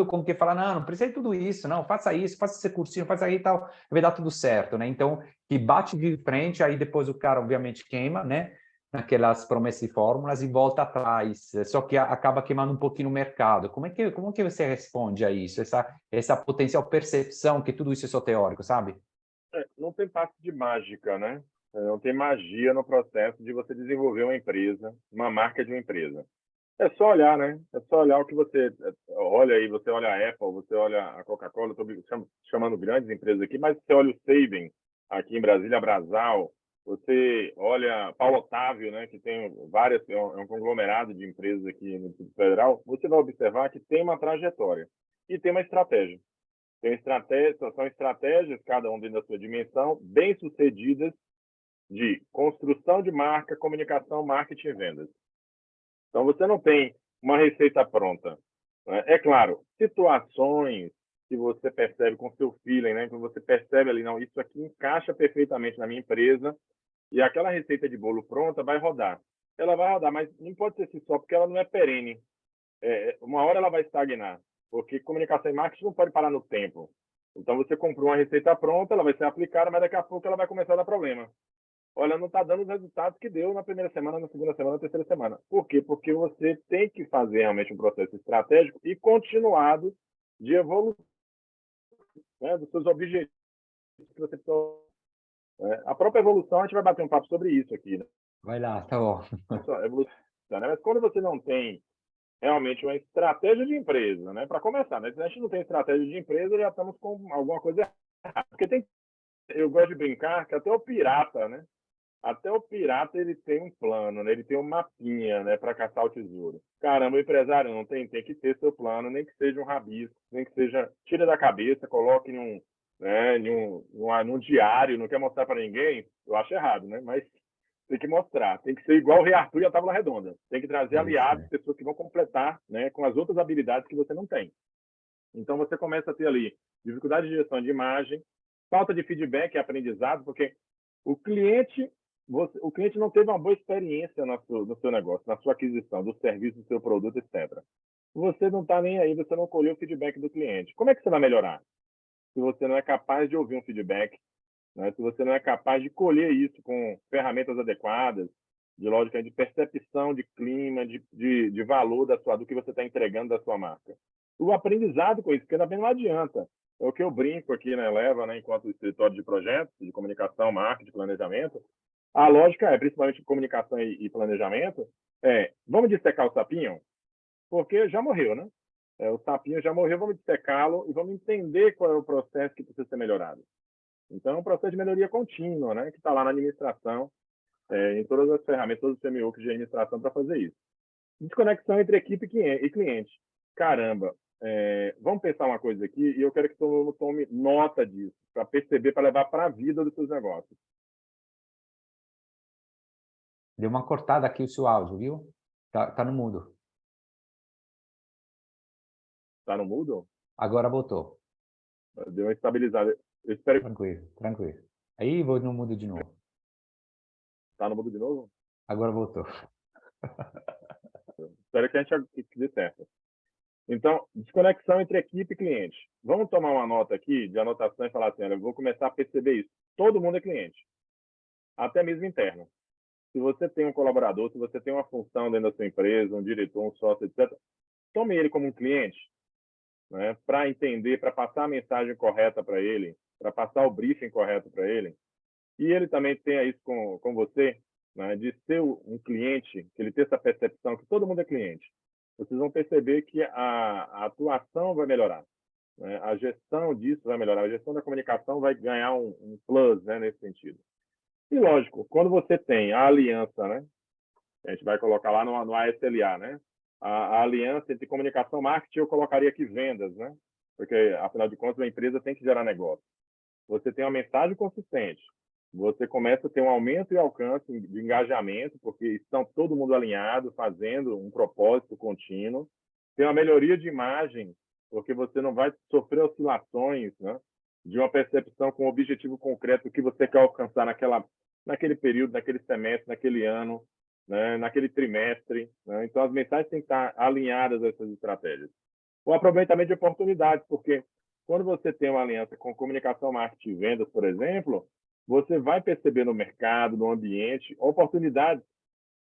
com que fala, não precisa de tudo isso, não, faça isso, faça esse cursinho, faça aí e tal, vai dar tudo certo, né? Então, que bate de frente, aí depois o cara, obviamente, queima, né? Naquelas promessas e fórmulas e volta atrás, só que acaba queimando um pouquinho o mercado. Como que você responde a isso? Essa potencial percepção que tudo isso é só teórico, sabe? Não tem passe de mágica, né? Não tem magia no processo de você desenvolver uma empresa, uma marca de uma empresa. É só olhar, né? É só olhar o que você olha aí, você olha a Apple, você olha a Coca-Cola, estou chamando grandes empresas aqui, mas você olha o Saving aqui em Brasília, a Brasal, você olha Paulo Otávio, né, que tem várias, é um conglomerado de empresas aqui no Distrito Federal, você vai observar que tem uma trajetória e tem uma estratégia. Tem estratégia, são estratégias, cada um dentro da sua dimensão, bem-sucedidas de construção de marca, comunicação, marketing e vendas. Então, você não tem uma receita pronta, né? É claro, situações que você percebe com seu feeling, né? Que você percebe ali, não, isso aqui encaixa perfeitamente na minha empresa e aquela receita de bolo pronta vai rodar. Ela vai rodar, mas não pode ser assim só, porque ela não é perene. Uma hora ela vai estagnar, porque comunicação e marketing não pode parar no tempo. Então, você comprou uma receita pronta, ela vai ser aplicada, mas daqui a pouco ela vai começar a dar problema. Olha, não está dando os resultados que deu na primeira semana, na segunda semana, na terceira semana. Por quê? Porque você tem que fazer realmente um processo estratégico e continuado de evolução, né, dos seus objetivos que você precisa. A própria evolução, a gente vai bater um papo sobre isso aqui, né? Vai lá, tá bom. Evolução, né? Mas quando você não tem realmente uma estratégia de empresa, né? Para começar, né? Se a gente não tem estratégia de empresa, já estamos com alguma coisa errada. Porque eu gosto de brincar que até o pirata, né? Até o pirata ele tem um plano, né? Ele tem um mapinha, né, para caçar o tesouro. Caramba, o empresário não tem que ter seu plano, nem que seja um rabisco, nem que seja tira da cabeça, coloque num diário, não quer mostrar para ninguém, eu acho errado, né? Mas tem que mostrar, tem que ser igual o Rei Arthur e a Tábua Redonda. Tem que trazer É isso aliados, aí. pessoas que vão completar, né, com as outras habilidades que você não tem. Então você começa a ter ali dificuldade de gestão de imagem, falta de feedback e aprendizado, porque o cliente, o cliente não teve uma boa experiência no seu negócio, na sua aquisição do serviço, do seu produto, etc. Você não está nem aí, você não colheu o feedback do cliente. Como é que você vai melhorar? Se você não é capaz de ouvir um feedback, né? Se você não é capaz de colher isso com ferramentas adequadas, de lógica, de percepção de clima, de valor do que você está entregando da sua marca. O aprendizado com isso, porque também não adianta. É o que eu brinco aqui, né, Leva, né, enquanto escritório de projetos, de comunicação, marketing, planejamento. A lógica é, principalmente comunicação e planejamento, vamos dissecar o sapinho? Porque já morreu, né? O sapinho já morreu, vamos dissecá-lo e vamos entender qual é o processo que precisa ser melhorado. Então, é um processo de melhoria contínua, né, que está lá na administração, em todas as ferramentas, todos os frameworks de administração para fazer isso. Desconexão entre equipe e cliente. Caramba, vamos pensar uma coisa aqui e eu quero que todo mundo tome nota disso, para perceber, para levar para a vida dos seus negócios. Deu uma cortada aqui o seu áudio, viu? Tá no mudo. Está no mudo? Agora voltou. Deu uma estabilizada. Eu espero que Tranquilo, tranquilo. Aí vou no mudo de novo. está no mudo de novo. Agora voltou. Espero que a gente dê certo. Então, desconexão entre equipe e cliente. Vamos tomar uma nota aqui de anotação e falar assim, olha, eu vou começar a perceber isso. Todo mundo é cliente, até mesmo interno. Se você tem um colaborador, se você tem uma função dentro da sua empresa, um diretor, um sócio, etc., tome ele como um cliente, né, para entender, para passar a mensagem correta para ele, para passar o briefing correto para ele. E ele também tenha isso com você, né, de ser um cliente, que ele tenha essa percepção que todo mundo é cliente. Vocês vão perceber que a atuação vai melhorar, né, a gestão disso vai melhorar, a gestão da comunicação vai ganhar um plus, né, nesse sentido. E, lógico, quando você tem a aliança, né, a gente vai colocar lá no ASLA, né, a aliança entre comunicação e marketing, eu colocaria aqui vendas, né, porque, afinal de contas, a empresa tem que gerar negócio. Você tem uma mensagem consistente, você começa a ter um aumento e alcance de engajamento, porque estão todo mundo alinhado, fazendo um propósito contínuo. Tem uma melhoria de imagem, porque você não vai sofrer oscilações, né, de uma percepção com um objetivo concreto que você quer alcançar naquele período, naquele semestre, naquele ano, né, naquele trimestre. Né? Então, as mensagens têm que estar alinhadas a essas estratégias. o aproveitamento de oportunidades, porque quando você tem uma aliança com comunicação, marketing e vendas, por exemplo, você vai perceber no mercado, no ambiente, oportunidades,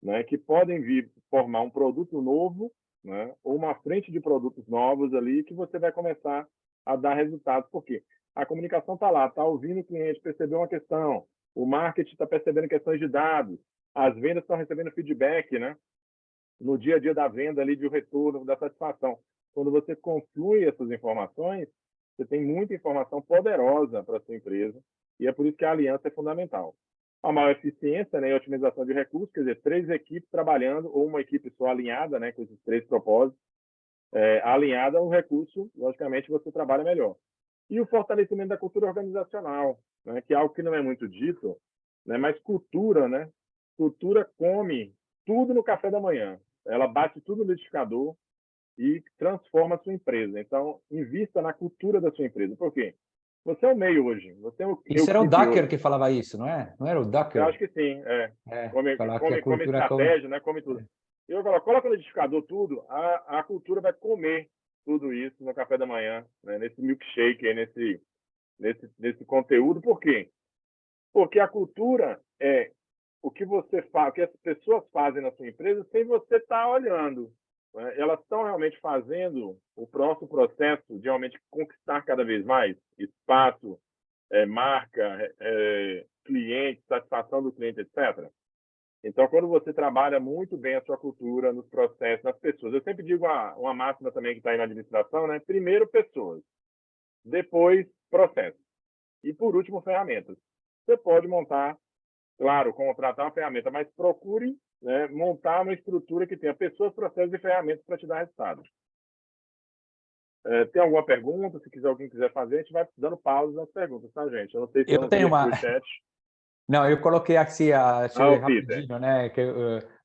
né, que podem vir formar um produto novo, né, ou uma frente de produtos novos ali que você vai começar a dar resultados. Por quê? A comunicação está lá, está ouvindo o cliente, percebeu uma questão, o marketing está percebendo questões de dados, as vendas estão recebendo feedback, né, no dia a dia da venda ali, de retorno, da satisfação. Quando você conflui essas informações, você tem muita informação poderosa para a sua empresa, e é por isso que a aliança é fundamental. A maior eficiência, né, e otimização de recursos, quer dizer, 3 equipes trabalhando, ou uma equipe só alinhada, né, com esses 3 propósitos, alinhada, o recurso, logicamente, você trabalha melhor. E o fortalecimento da cultura organizacional, né, que é algo que não é muito dito, né, mas cultura, né? Cultura come tudo no café da manhã. Ela bate tudo no liquidificador e transforma a sua empresa. Então, invista na cultura da sua empresa. Por quê? Você é o meio hoje. Você é o Isso era o clipe Ducker hoje. que falava isso, não é? Não era o Eu acho Ducker? que sim. É, Come, falar que a come, come cultura come. estratégia, né? Come tudo. Eu falo, coloca no liquidificador tudo, a cultura vai comer tudo isso no café da manhã, né? Nesse milkshake, nesse conteúdo. Por quê? Porque a cultura é o que você faz, o que as pessoas fazem na sua empresa sem você estar olhando, né? Elas estão realmente fazendo o próximo processo de realmente conquistar cada vez mais espaço, marca, cliente, satisfação do cliente, etc. Então, quando você trabalha muito bem a sua cultura nos processos, nas pessoas, eu sempre digo uma máxima também que está aí na administração, né? Primeiro, pessoas, depois, processos e, por último, ferramentas. Você pode montar, claro, contratar uma ferramenta, mas procure, né, montar uma estrutura que tenha pessoas, processos e ferramentas para te dar resultado. Tem alguma pergunta? Se alguém quiser fazer, a gente vai dando pausa nas perguntas, tá, gente? Eu não sei se eu Eu não vi tenho aqui uma. o chat. Não, eu coloquei aqui, achei O Peter. rapidinho, né? Que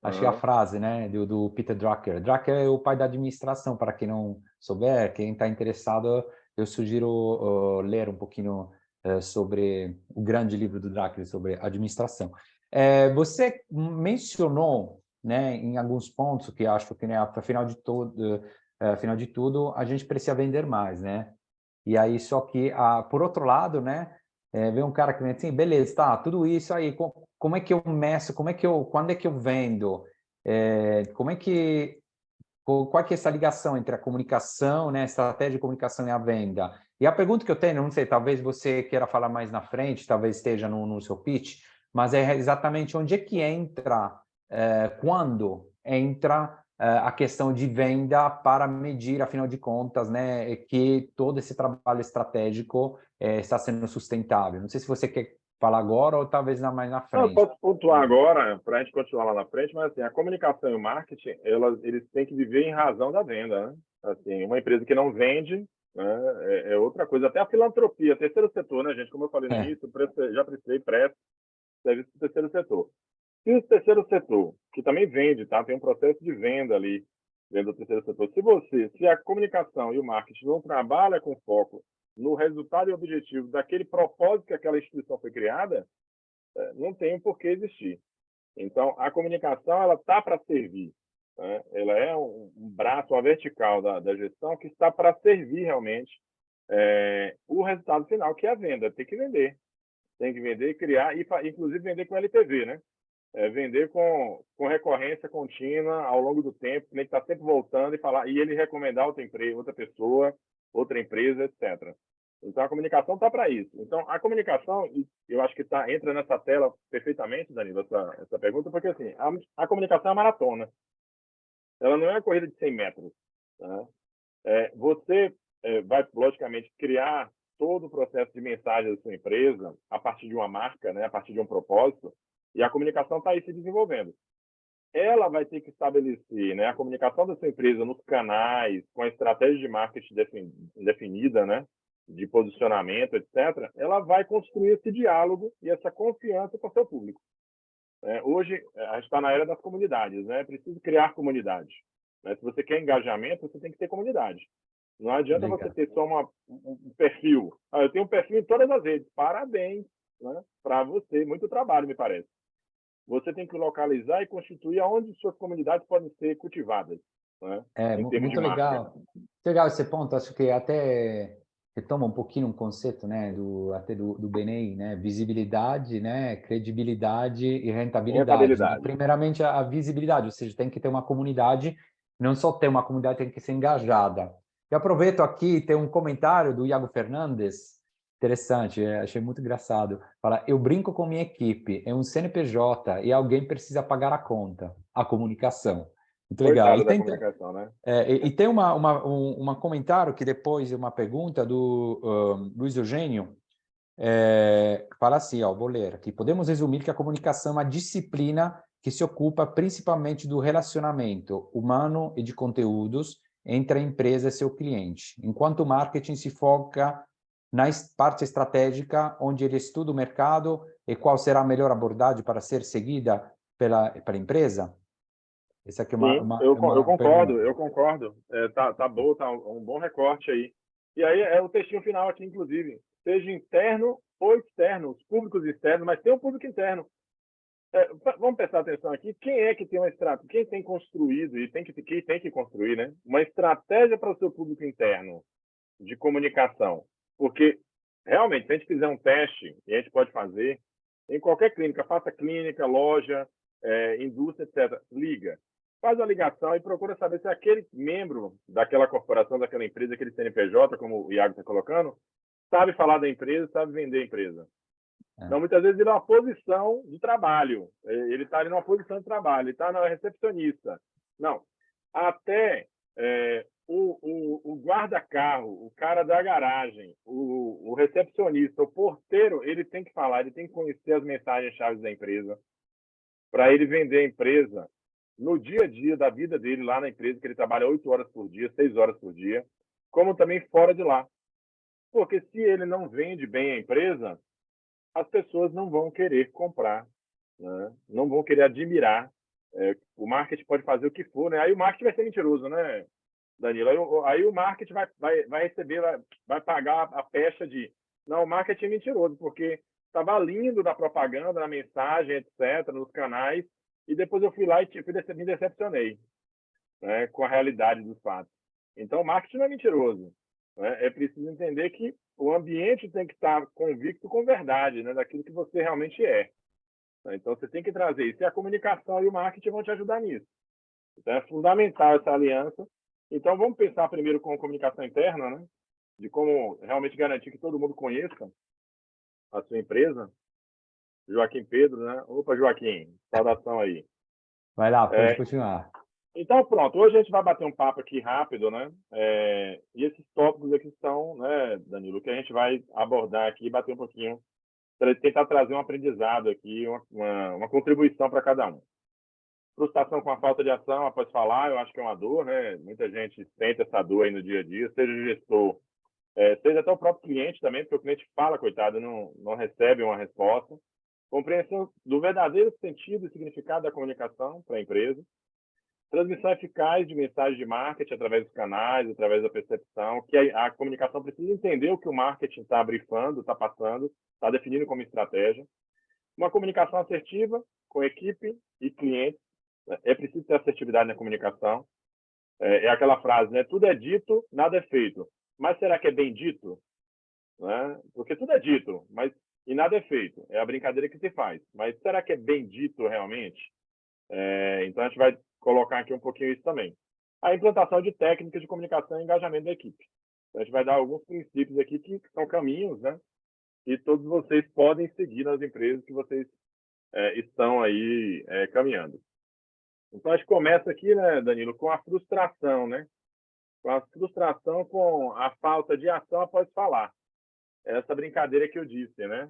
achei a Uhum. frase, né? Do Peter Drucker. Drucker é o pai da administração. Para quem não souber, quem está interessado, eu sugiro ler um pouquinho sobre o grande livro do Drucker sobre administração. Você mencionou, né, em alguns pontos que acho que, né, afinal de tudo, a gente precisa vender mais, né? E aí, só que, por outro lado, né? Vem um cara que vem assim, beleza, tá, tudo isso aí, como é que eu meço, quando é que eu vendo, como é que, qual que é essa ligação entre a comunicação, né, estratégia de comunicação e a venda? E a pergunta que eu tenho, não sei, talvez você queira falar mais na frente, talvez esteja no seu pitch, mas é exatamente onde é que entra, quando entra a questão de venda para medir, afinal de contas, né, que todo esse trabalho estratégico está sendo sustentável. Não sei se você quer falar agora ou talvez mais na Não, eu frente. posso pontuar agora, para a gente continuar lá na frente, mas assim, a comunicação e o marketing, eles têm que viver em razão da venda, né? Assim, uma empresa que não vende, né, é outra coisa. Até a filantropia, terceiro setor, né, gente? Como eu falei no É, início, já prestei serviço do terceiro setor. E o terceiro setor, que também vende, tá? Tem um processo de venda ali dentro do terceiro setor. Se a comunicação e o marketing não trabalham com foco no resultado e objetivo daquele propósito que aquela instituição foi criada, não tem por que existir. Então, a comunicação ela está para servir, né? Ela é um braço, uma vertical da gestão que está para servir realmente o resultado final, que é a venda. Tem que vender, criar e inclusive vender com LTV, né? Vender com recorrência contínua ao longo do tempo, o cliente está sempre voltando e ele recomendar outra pessoa, outra empresa, etc. Então, a comunicação está para isso. Então, a comunicação, eu acho que entra nessa tela perfeitamente, Danilo, essa pergunta, porque assim, a comunicação é uma maratona. Ela não é uma corrida de 100 metros. Tá? Você vai, logicamente, criar todo o processo de mensagem da sua empresa a partir de uma marca, né, a partir de um propósito, e a comunicação está aí se desenvolvendo. Ela vai ter que estabelecer, né, a comunicação da sua empresa nos canais, com a estratégia de marketing definida, né, de posicionamento, etc. Ela vai construir esse diálogo e essa confiança com o seu público. Hoje, a gente está na era das comunidades, né? É preciso criar comunidade. Né? Se você quer engajamento, você tem que ter comunidade. Não adianta você legal. ter só um perfil. Eu tenho um perfil em todas as redes. Parabéns, né, para você. Muito trabalho, me parece. Você tem que localizar e constituir aonde suas comunidades podem ser cultivadas. né? É, Em termos de muito marca. legal. Muito legal esse ponto. Acho que até retoma um pouquinho um conceito, né, até do BNI, né, visibilidade, né, credibilidade e rentabilidade, né? Rentabilidade. Primeiramente a visibilidade, ou seja, tem que ter uma comunidade, não só ter uma comunidade, tem que ser engajada. E aproveito aqui, tem um comentário do Iago Fernandes, interessante, achei muito engraçado. Fala, eu brinco com minha equipe, é um CNPJ e alguém precisa pagar a conta, a comunicação. Muito legal. Coitado E da tem, comunicação, né? e tem comentário que depois, uma pergunta do Luiz Eugênio, que fala assim, ó, vou ler aqui. Podemos resumir que a comunicação é uma disciplina que se ocupa principalmente do relacionamento humano e de conteúdos entre a empresa e seu cliente, enquanto o marketing se foca na parte estratégica, onde ele estuda o mercado e qual será a melhor abordagem para ser seguida pela empresa. Essa aqui é Sim, eu uma concordo, pergunta. eu concordo. Tá bom, tá um bom recorte aí. E aí é o textinho final aqui, inclusive. Seja interno ou externo, os públicos externos, mas tem um público interno. Vamos prestar atenção aqui, quem é que tem uma estratégia, quem tem construído e quem tem que construir, né? Uma estratégia para o seu público interno de comunicação. Porque, realmente, se a gente fizer um teste, e a gente pode fazer, em qualquer clínica, faça clínica, loja, indústria, etc., liga. Faz a ligação e procura saber se aquele membro daquela corporação, daquela empresa, aquele CNPJ, como o Iago está colocando, sabe falar da empresa, sabe vender a empresa. Então, muitas vezes, ele é uma posição de trabalho. Ele está ali numa posição de trabalho, ele está na recepcionista. Não. Até o guarda-carro, o cara da garagem, o recepcionista, o porteiro, ele tem que falar, ele tem que conhecer as mensagens-chave da empresa para ele vender a empresa no dia a dia da vida dele lá na empresa, que ele trabalha 8 horas por dia, 6 horas por dia, como também fora de lá. Porque se ele não vende bem a empresa, as pessoas não vão querer comprar, né? Não vão querer admirar. O marketing pode fazer o que for, né? Aí o marketing vai ser mentiroso, né, Danilo? Aí o marketing vai receber, vai pagar a pecha de não, o marketing é mentiroso, porque estava lindo na propaganda, na mensagem, etc., nos canais, e depois eu fui lá e me decepcionei, né, com a realidade dos fatos. Então, o marketing não é mentiroso, né? É preciso entender que o ambiente tem que estar convicto com verdade, né, daquilo que você realmente é. Então, você tem que trazer isso. E a comunicação e o marketing vão te ajudar nisso. Então, é fundamental essa aliança. Então, vamos pensar primeiro com a comunicação interna, né, de como realmente garantir que todo mundo conheça a sua empresa. Joaquim Pedro, né? Opa, Joaquim, saudação aí. Vai lá, pode continuar. Então, pronto, hoje a gente vai bater um papo aqui rápido, né? E esses tópicos aqui são, né, Danilo, que a gente vai abordar aqui e bater um pouquinho, para tentar trazer um aprendizado aqui, uma contribuição para cada um. Frustração com a falta de ação, após falar, eu acho que é uma dor, né? Muita gente sente essa dor aí no dia a dia, seja o gestor, seja até o próprio cliente também, porque o cliente fala, coitado, não recebe uma resposta. Compreensão do verdadeiro sentido e significado da comunicação para a empresa. Transmissão eficaz de mensagem de marketing através dos canais, através da percepção, que a comunicação precisa entender o que o marketing está brifando, está passando, está definindo como estratégia. Uma comunicação assertiva com equipe e clientes. É preciso ter assertividade na comunicação. É aquela frase, né? Tudo é dito, nada é feito. Mas será que é bem dito? Né? Porque tudo é dito, mas e nada é feito. É a brincadeira que se faz. Mas será que é bem dito realmente? Então, a gente vai colocar aqui um pouquinho isso também. A implantação de técnicas de comunicação e engajamento da equipe. Então, a gente vai dar alguns princípios aqui que são caminhos, né? E todos vocês podem seguir nas empresas que vocês estão aí caminhando. Então, a gente começa aqui, né, Danilo, com a frustração, né? Com a frustração com a falta de ação após falar. Essa brincadeira que eu disse, né?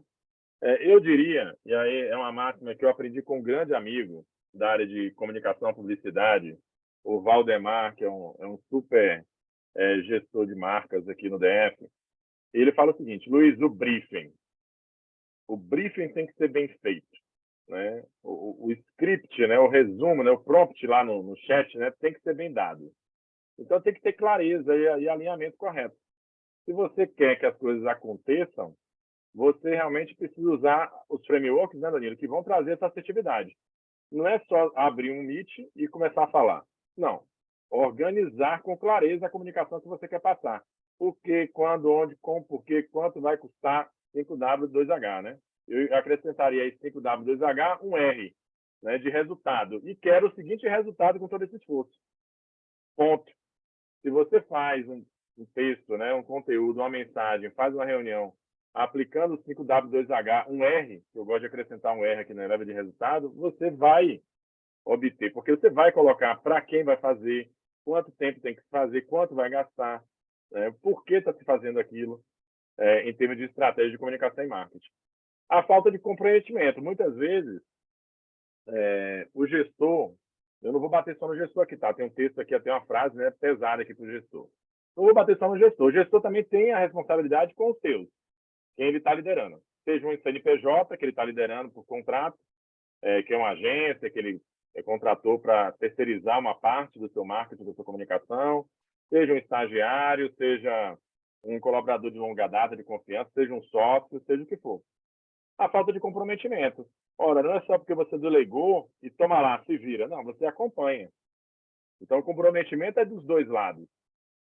Eu diria, e aí é uma máxima que eu aprendi com um grande amigo da área de comunicação e publicidade, o Valdemar, que é um super gestor de marcas aqui no DF. Ele fala o seguinte: Luiz, o briefing tem que ser bem feito, né? O script, né? O resumo, né? O prompt lá no chat, né? Tem que ser bem dado. Então tem que ter clareza e alinhamento correto. Se você quer que as coisas aconteçam, você realmente precisa usar os frameworks, né, Danilo, que vão trazer essa assertividade. Não é só abrir um Meet e começar a falar. Não. Organizar com clareza a comunicação que você quer passar. Por que, quando, onde, como, por quê, quanto vai custar 5W2H, né? Eu acrescentaria aí 5W2H, um R, né, de resultado. E quero o seguinte resultado com todo esse esforço. Ponto. Se você faz um texto, né, um conteúdo, uma mensagem, faz uma reunião, aplicando o 5W2H, um R, que eu gosto de acrescentar um R aqui na leva de resultado, você vai obter, porque você vai colocar para quem vai fazer, quanto tempo tem que fazer, quanto vai gastar, né, por que está se fazendo aquilo, em termos de estratégia de comunicação e marketing. A falta de comprometimento. Muitas vezes, o gestor, eu não vou bater só no gestor aqui, tá? Tem um texto aqui, tem uma frase, né, pesada aqui para o gestor. Não vou bater só no gestor. O gestor também tem a responsabilidade com os seus, quem ele está liderando. Seja um CNPJ, que ele está liderando por contrato, que é uma agência, que ele contratou para terceirizar uma parte do seu marketing, da sua comunicação, seja um estagiário, seja um colaborador de longa data, de confiança, seja um sócio, seja o que for. A falta de comprometimento. Ora, não é só porque você delegou e toma lá, se vira. Não, você acompanha. Então, o comprometimento é dos dois lados.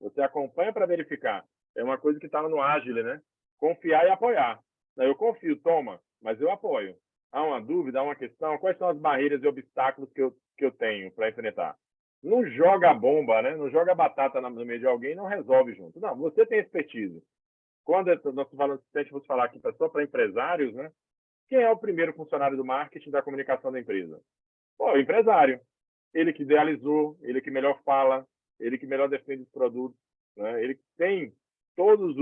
Você acompanha para verificar. É uma coisa que está no Agile, né? Confiar e apoiar. Eu confio, toma, mas eu apoio. Há uma dúvida, há uma questão? Quais são as barreiras e obstáculos que eu tenho para enfrentar? Não joga a bomba, né? Não joga a batata no meio de alguém e não resolve junto. Não, você tem expertise. Quando nós falamos, se a gente fosse falar aqui só para empresários, né? Quem é o primeiro funcionário do marketing da comunicação da empresa? Pô, o empresário. Ele que idealizou, ele que melhor fala, ele que melhor defende os produtos, né? Ele tem todos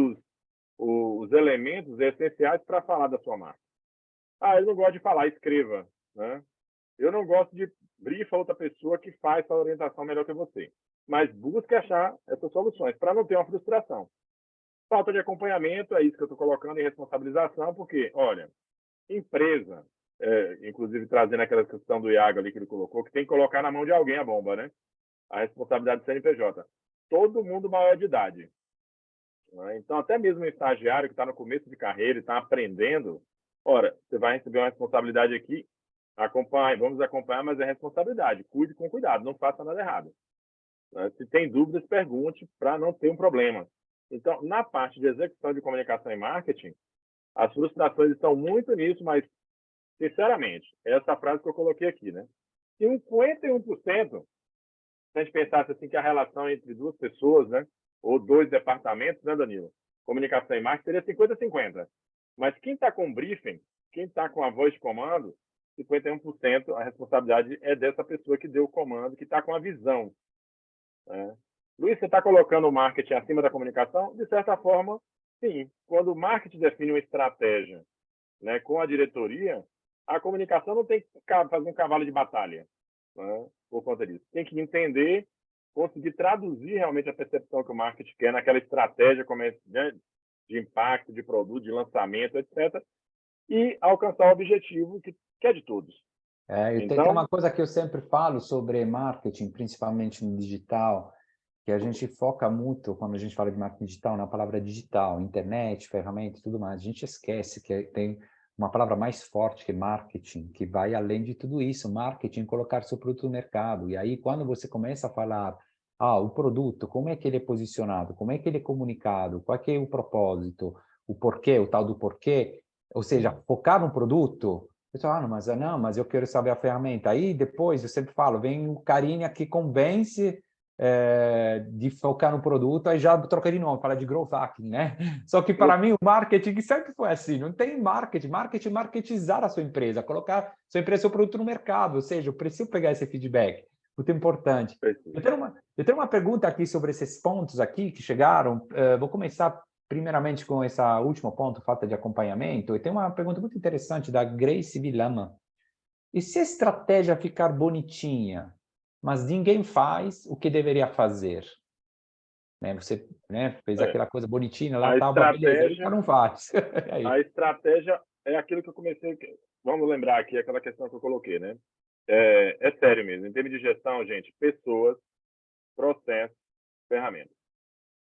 os elementos essenciais para falar da sua marca. Eu não gosto de falar, escreva, né? Eu não gosto de briefar outra pessoa que faz a orientação melhor que você. Mas busque achar essas soluções para não ter uma frustração. Falta de acompanhamento, é isso que eu estou colocando em responsabilização, porque, olha, empresa, inclusive trazendo aquela questão do Iago ali que ele colocou, que tem que colocar na mão de alguém a bomba, né? A responsabilidade do CNPJ. Todo mundo maior de idade. Né? Então, até mesmo um estagiário que está no começo de carreira e está aprendendo, ora, você vai receber uma responsabilidade aqui, acompanhe, vamos acompanhar, mas é responsabilidade. Cuide com cuidado, não faça nada errado. Né? Se tem dúvidas, pergunte para não ter um problema. Então, na parte de execução de comunicação e marketing, as frustrações estão muito nisso, mas, sinceramente, essa frase que eu coloquei aqui, né? Se 51%, se a gente pensasse assim que a relação entre duas pessoas, né, ou dois departamentos, né, Danilo? Comunicação e marketing seria 50-50. Mas quem está com o briefing, quem está com a voz de comando, 51% a responsabilidade é dessa pessoa que deu o comando, que está com a visão. Né? Luiz, você está colocando o marketing acima da comunicação? De certa forma, sim. Quando o marketing define uma estratégia, né, com a diretoria, a comunicação não tem que fazer um cavalo de batalha, né, por conta disso. Tem que entender, conseguir traduzir realmente a percepção que o marketing quer naquela estratégia né, de impacto, de produto, de lançamento, etc., e alcançar o objetivo que é de todos. Tem uma coisa que eu sempre falo sobre marketing, principalmente no digital, que a gente foca muito, quando a gente fala de marketing digital, na palavra digital, internet, ferramenta e tudo mais. A gente esquece que tem uma palavra mais forte que marketing, que vai além de tudo isso. Marketing, colocar seu produto no mercado. E aí, quando você começa a falar, o produto, como é que ele é posicionado, como é que ele é comunicado, qual é que é o propósito, o porquê, o tal do porquê, ou seja, focar no produto. Pessoal, mas eu quero saber a ferramenta. Aí, depois, eu sempre falo, vem o carinha que convence de focar no produto, aí já troca de nome, fala de growth hacking, né? Só que para mim o marketing sempre foi assim, não tem marketing, marketizar a sua empresa, colocar sua empresa, seu produto no mercado, ou seja, eu preciso pegar esse feedback, muito importante. Eu tenho uma pergunta aqui sobre esses pontos aqui que chegaram, vou começar primeiramente com esse último ponto, falta de acompanhamento, e tem uma pergunta muito interessante da Grace Vilama. E se a estratégia ficar bonitinha, mas ninguém faz o que deveria fazer? Né? Você, né, fez aquela coisa bonitinha lá, beleza, não faz. A estratégia é aquilo que eu comecei... Vamos lembrar aqui aquela questão que eu coloquei, né? É sério mesmo. Em termos de gestão, gente, pessoas, processos, ferramentas.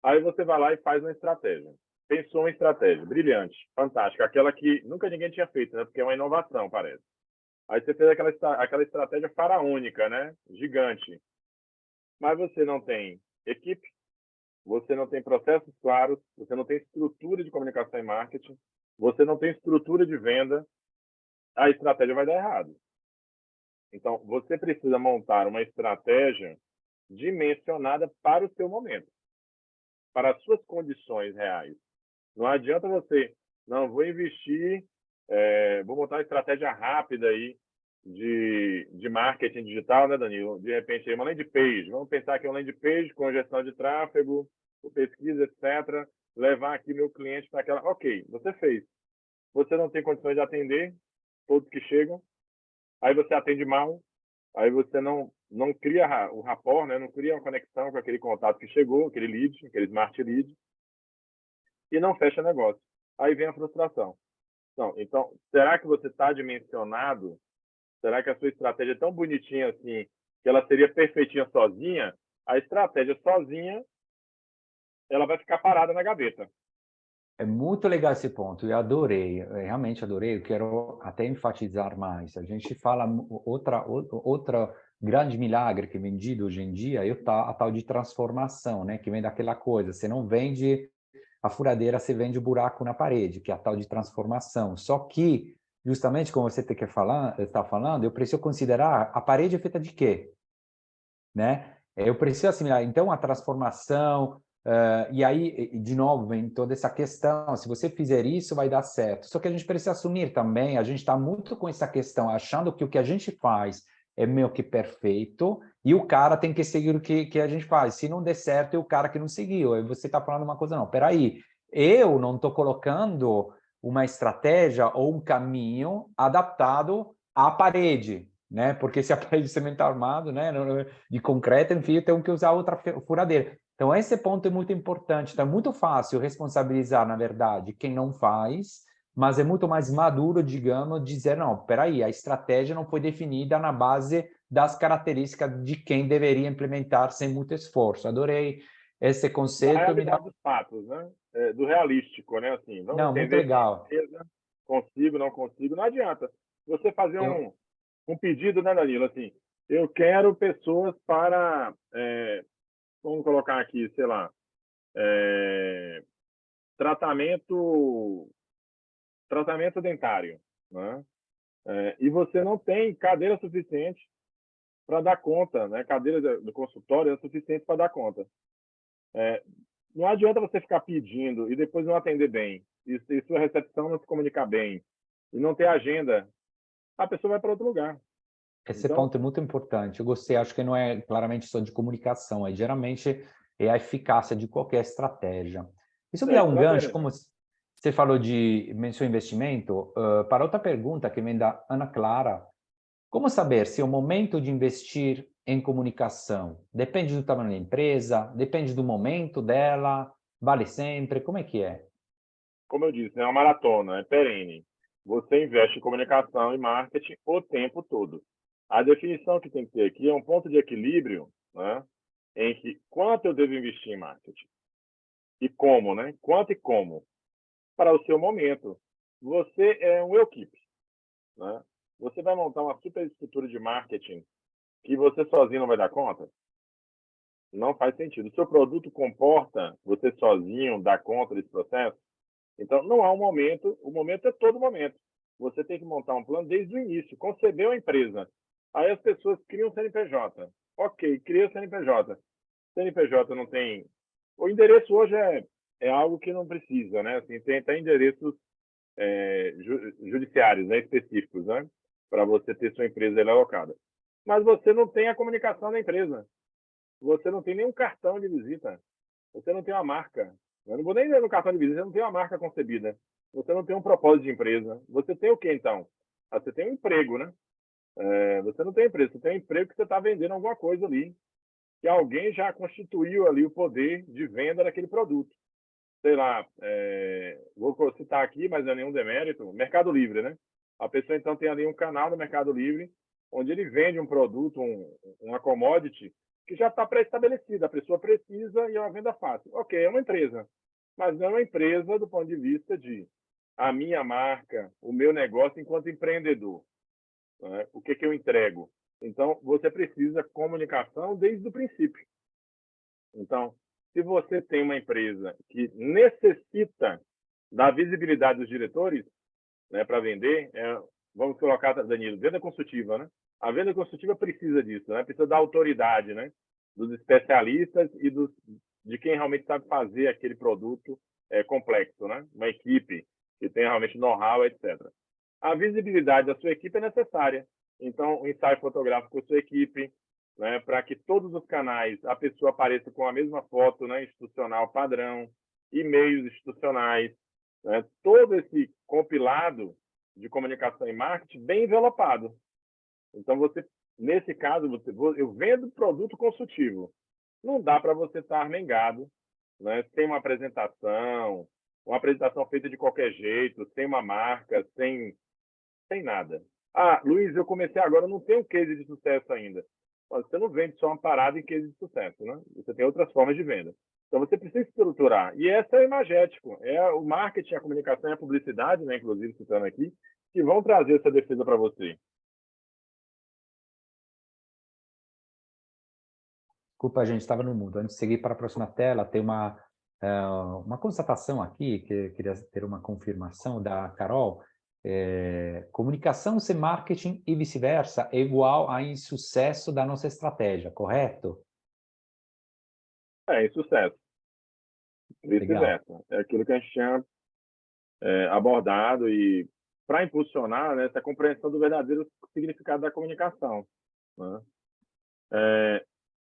Aí você vai lá e faz uma estratégia. Pensou em estratégia, brilhante, fantástica, aquela que nunca ninguém tinha feito, né? Porque é uma inovação, parece. Aí você fez aquela estratégia faraônica, né? Gigante. mas você não tem equipe, você não tem processos claros, você não tem estrutura de comunicação e marketing, você não tem estrutura de venda, a estratégia vai dar errado. Então, você precisa montar uma estratégia dimensionada para o seu momento, para as suas condições reais. Não adianta você, não, vou investir, vou montar uma estratégia rápida aí de marketing digital, né, Danilo? De repente, aí uma landing page. Vamos pensar aqui uma landing page com gestão de tráfego, pesquisa, etc. Levar aqui meu cliente para aquela... Ok, você fez. Você não tem condições de atender todos que chegam. Aí você atende mal. Aí você não cria o rapport, né? Não cria uma conexão com aquele contato que chegou, aquele lead, aquele smart lead. E não fecha negócio. Aí vem a frustração. Então, será que você está dimensionado? Será que a sua estratégia é tão bonitinha assim que ela seria perfeitinha sozinha? A estratégia sozinha, ela vai ficar parada na gaveta. É muito legal esse ponto, eu adorei, eu realmente adorei, eu quero até enfatizar mais. A gente fala outra grande milagre que é vendido hoje em dia, a tal de transformação, né? Que vem daquela coisa, você não vende a furadeira, você vende o buraco na parede, que é a tal de transformação. Só que, justamente como você está falando, eu preciso considerar a parede é feita de quê? Né? Eu preciso assimilar, então, a transformação, e aí, de novo, vem toda essa questão, se você fizer isso, vai dar certo. Só que a gente precisa assumir também, a gente está muito com essa questão, achando que o que a gente faz é meio que perfeito, e o cara tem que seguir o que a gente faz. Se não der certo, é o cara que não seguiu. Aí você está falando uma coisa, não, peraí, eu não estou colocando uma estratégia ou um caminho adaptado à parede, né? Porque se a parede de cimento armado, né, de concreto, enfim, eu tenho que usar outra furadeira. Então, esse ponto é muito importante. Então, é muito fácil responsabilizar, na verdade, quem não faz, mas é muito mais maduro, digamos, dizer, não, peraí, a estratégia não foi definida na base das características de quem deveria implementar sem muito esforço. Adorei esse Da conceito. realidade dos fatos, né? Do realístico, né? Assim, vamos Não, muito entender que legal. empresa, consigo, não consigo, não adianta. Você fazer um pedido, né, Danilo? Assim, eu quero pessoas para, vamos colocar aqui, sei lá, tratamento dentário, né? E você não tem cadeira suficiente para dar conta, né? Cadeira do consultório é suficiente para dar conta. Não adianta você ficar pedindo e depois não atender bem, e sua recepção não se comunicar bem, e não ter agenda, a pessoa vai para outro lugar. Esse Então, ponto é muito importante. Eu gostei, acho que não é claramente só de comunicação, é geralmente é a eficácia de qualquer estratégia. Isso me é dá um gancho, estratégia. como você falou de menção investimento, para outra pergunta que vem da Ana Clara. Como saber se é o momento de investir em comunicação? Depende do tamanho da empresa, depende do momento dela, vale sempre, como é que é? Como eu disse, é uma maratona, é perene. Você investe em comunicação e marketing o tempo todo. A definição que tem que ter aqui é um ponto de equilíbrio, né, em que quanto eu devo investir em marketing e como, né? Quanto e como para o seu momento. Você é um equipe, né? Você vai montar uma super estrutura de marketing que você sozinho não vai dar conta? Não faz sentido. O seu produto comporta você sozinho dar conta desse processo? Então, não há um momento, o momento é todo momento. Você tem que montar um plano desde o início, concebeu a empresa. Aí as pessoas criam o CNPJ. Ok, cria o CNPJ. CNPJ não tem... O endereço hoje é algo que não precisa, né? Assim, tem até endereços judiciários, né, específicos, né? Para você ter sua empresa alocada. Mas você não tem a comunicação da empresa. Você não tem nenhum cartão de visita. Você não tem uma marca. Eu não vou nem ler no cartão de visita, você não tem uma marca concebida. Você não tem um propósito de empresa. Você tem o quê, então? Você tem um emprego, né? Você não tem empresa, você tem um emprego que você está vendendo alguma coisa ali. Que alguém já constituiu ali o poder de venda daquele produto. Sei lá, vou citar aqui, mas não é nenhum demérito, Mercado Livre, né? A pessoa, então, tem ali um canal no Mercado Livre, onde ele vende um produto, uma commodity, que já está pré-estabelecida. A pessoa precisa e é uma venda fácil. Ok, é uma empresa, mas não é uma empresa do ponto de vista de a minha marca, o meu negócio enquanto empreendedor. Né? O que eu entrego? Então, você precisa comunicação desde o princípio. Então, se você tem uma empresa que necessita da visibilidade dos diretores, né, para vender, vamos colocar, Danilo, venda consultiva, né? A venda consultiva precisa disso, né? Precisa da autoridade, né? Dos especialistas e de quem realmente sabe fazer aquele produto complexo, né? Uma equipe que tem realmente know-how, etc. A visibilidade da sua equipe é necessária. Então, o ensaio fotográfico com a sua equipe, né, para que todos os canais a pessoa apareça com a mesma foto, né, institucional padrão, e-mails institucionais, né, todo esse compilado de comunicação e marketing bem envelopado. Então, nesse caso, eu vendo produto consultivo. Não dá para você estar armengado, né, sem uma apresentação feita de qualquer jeito, sem uma marca, sem nada. Ah, Luiz, eu comecei agora, não tenho case de sucesso ainda. Você não vende só uma parada em case de sucesso, né? Você tem outras formas de venda. Então, você precisa estruturar. E essa é o Imagético. É o marketing, a comunicação e a publicidade, né, inclusive citando aqui, que vão trazer essa defesa para você. Desculpa, gente, estava no mudo. Antes de seguir para a próxima tela, tem uma constatação aqui, que eu queria ter uma confirmação da Carol. Comunicação sem marketing e vice-versa é igual a insucesso da nossa estratégia, correto? Insucesso. Legal. Vice-versa. É aquilo que a gente tinha abordado e para impulsionar, né, essa compreensão do verdadeiro significado da comunicação, né?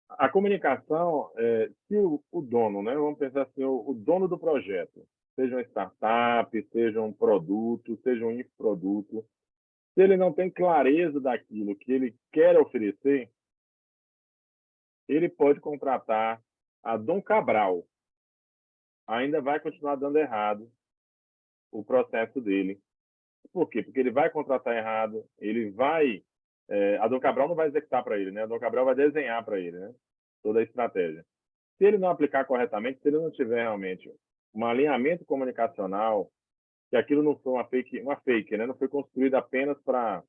A comunicação, se o dono, né, vamos pensar assim, o dono do projeto, seja uma startup, seja um produto, seja um infoproduto, se ele não tem clareza daquilo que ele quer oferecer, ele pode contratar a Dom Cabral. Ainda vai continuar dando errado o processo dele. Por quê? Porque ele vai contratar errado, ele vai... a Dom Cabral não vai executar para ele, né? A Dom Cabral vai desenhar para ele, né, toda a estratégia. Se ele não aplicar corretamente, se ele não tiver realmente um alinhamento comunicacional, que aquilo não foi uma fake, né? Não foi construído apenas para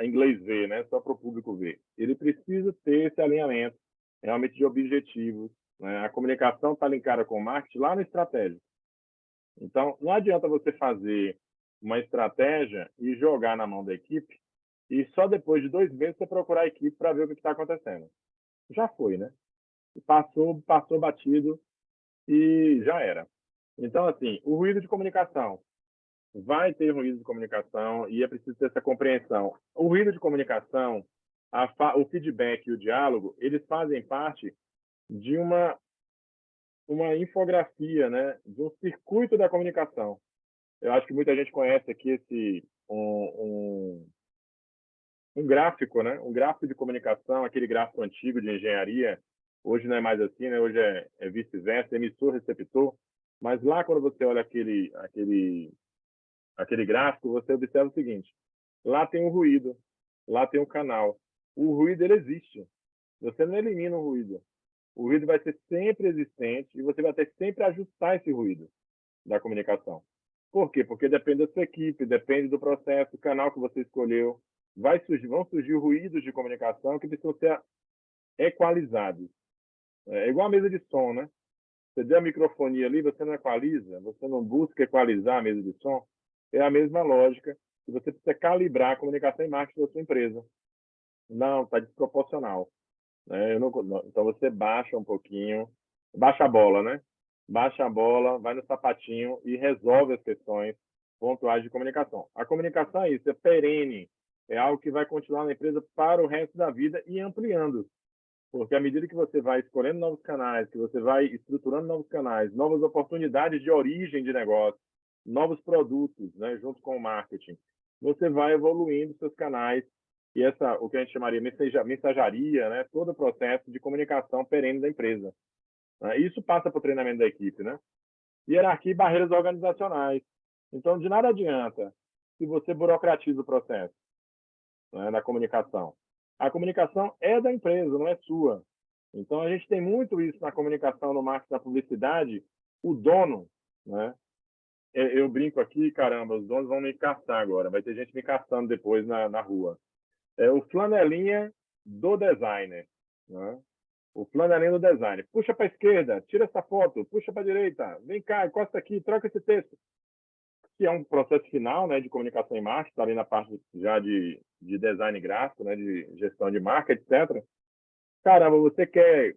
inglês ver, né? Só para o público ver. Ele precisa ter esse alinhamento realmente de objetivos, né? A comunicação está linkada com o marketing lá no estratégico. Então, não adianta você fazer uma estratégia e jogar na mão da equipe e só depois de 2 meses você procurar a equipe para ver o que está acontecendo. Já foi, né? Passou batido e já era. Então, assim, o ruído de comunicação. Vai ter ruído de comunicação e é preciso ter essa compreensão. O ruído de comunicação, o feedback e o diálogo, eles fazem parte de uma infografia, né, de um circuito da comunicação. Eu acho que muita gente conhece aqui um gráfico, né, um gráfico de comunicação, aquele gráfico antigo de engenharia. Hoje não é mais assim, né? Hoje é vice-versa, emissor, receptor. Mas lá, quando você olha aquele gráfico, você observa o seguinte: lá tem o ruído, lá tem o canal. O ruído, ele existe. Você não elimina o ruído. O ruído vai ser sempre existente e você vai ter que sempre ajustar esse ruído da comunicação. Por quê? Porque depende da sua equipe, depende do processo, do canal que você escolheu. Vão surgir ruídos de comunicação que precisam ser equalizados. É igual a mesa de som, né? Você deu a microfonia ali, você não equaliza, você não busca equalizar a mesa de som. É a mesma lógica que você precisa calibrar a comunicação e marketing da sua empresa. Não, está desproporcional. Né? Então você baixa um pouquinho, baixa a bola, né? Baixa a bola, vai no sapatinho e resolve as questões pontuais de comunicação. A comunicação é isso, é perene, é algo que vai continuar na empresa para o resto da vida e ampliando. Porque à medida que você vai escolhendo novos canais, que você vai estruturando novos canais, novas oportunidades de origem de negócio, novos produtos, né, junto com o marketing, você vai evoluindo seus canais e o que a gente chamaria mensageria, né, todo o processo de comunicação perene da empresa. Isso passa para o treinamento da equipe, né? Hierarquia e barreiras organizacionais. Então, de nada adianta se você burocratiza o processo, né, da comunicação. A comunicação é da empresa, não é sua. Então, a gente tem muito isso na comunicação, no marketing, na publicidade. O dono, né? Eu brinco aqui, caramba, os donos vão me caçar agora. Vai ter gente me caçando depois na rua. É o flanelinha do designer, né? O flanelinha do design. Puxa para a esquerda, tira essa foto, puxa para a direita, vem cá, encosta aqui, troca esse texto. Que é um processo final, né, de comunicação em marketing, está ali na parte já de design gráfico, né, de gestão de marca, etc. Caramba, você quer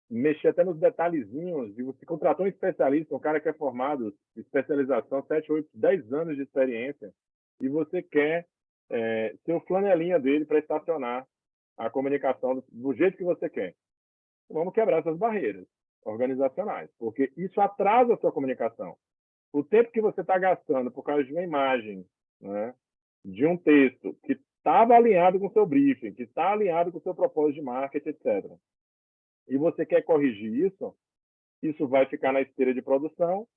mexer até nos detalhezinhos, de você contratou um especialista, um cara que é formado, especialização, 7, 8, 10 anos de experiência, e você quer ser o flanelinha dele para estacionar a comunicação do jeito que você quer. Vamos quebrar essas barreiras organizacionais, porque isso atrasa a sua comunicação. O tempo que você está gastando por causa de uma imagem, né, de um texto que estava alinhado com o seu briefing, que está alinhado com o seu propósito de marketing, etc. E você quer corrigir isso, isso vai ficar na esteira de produção,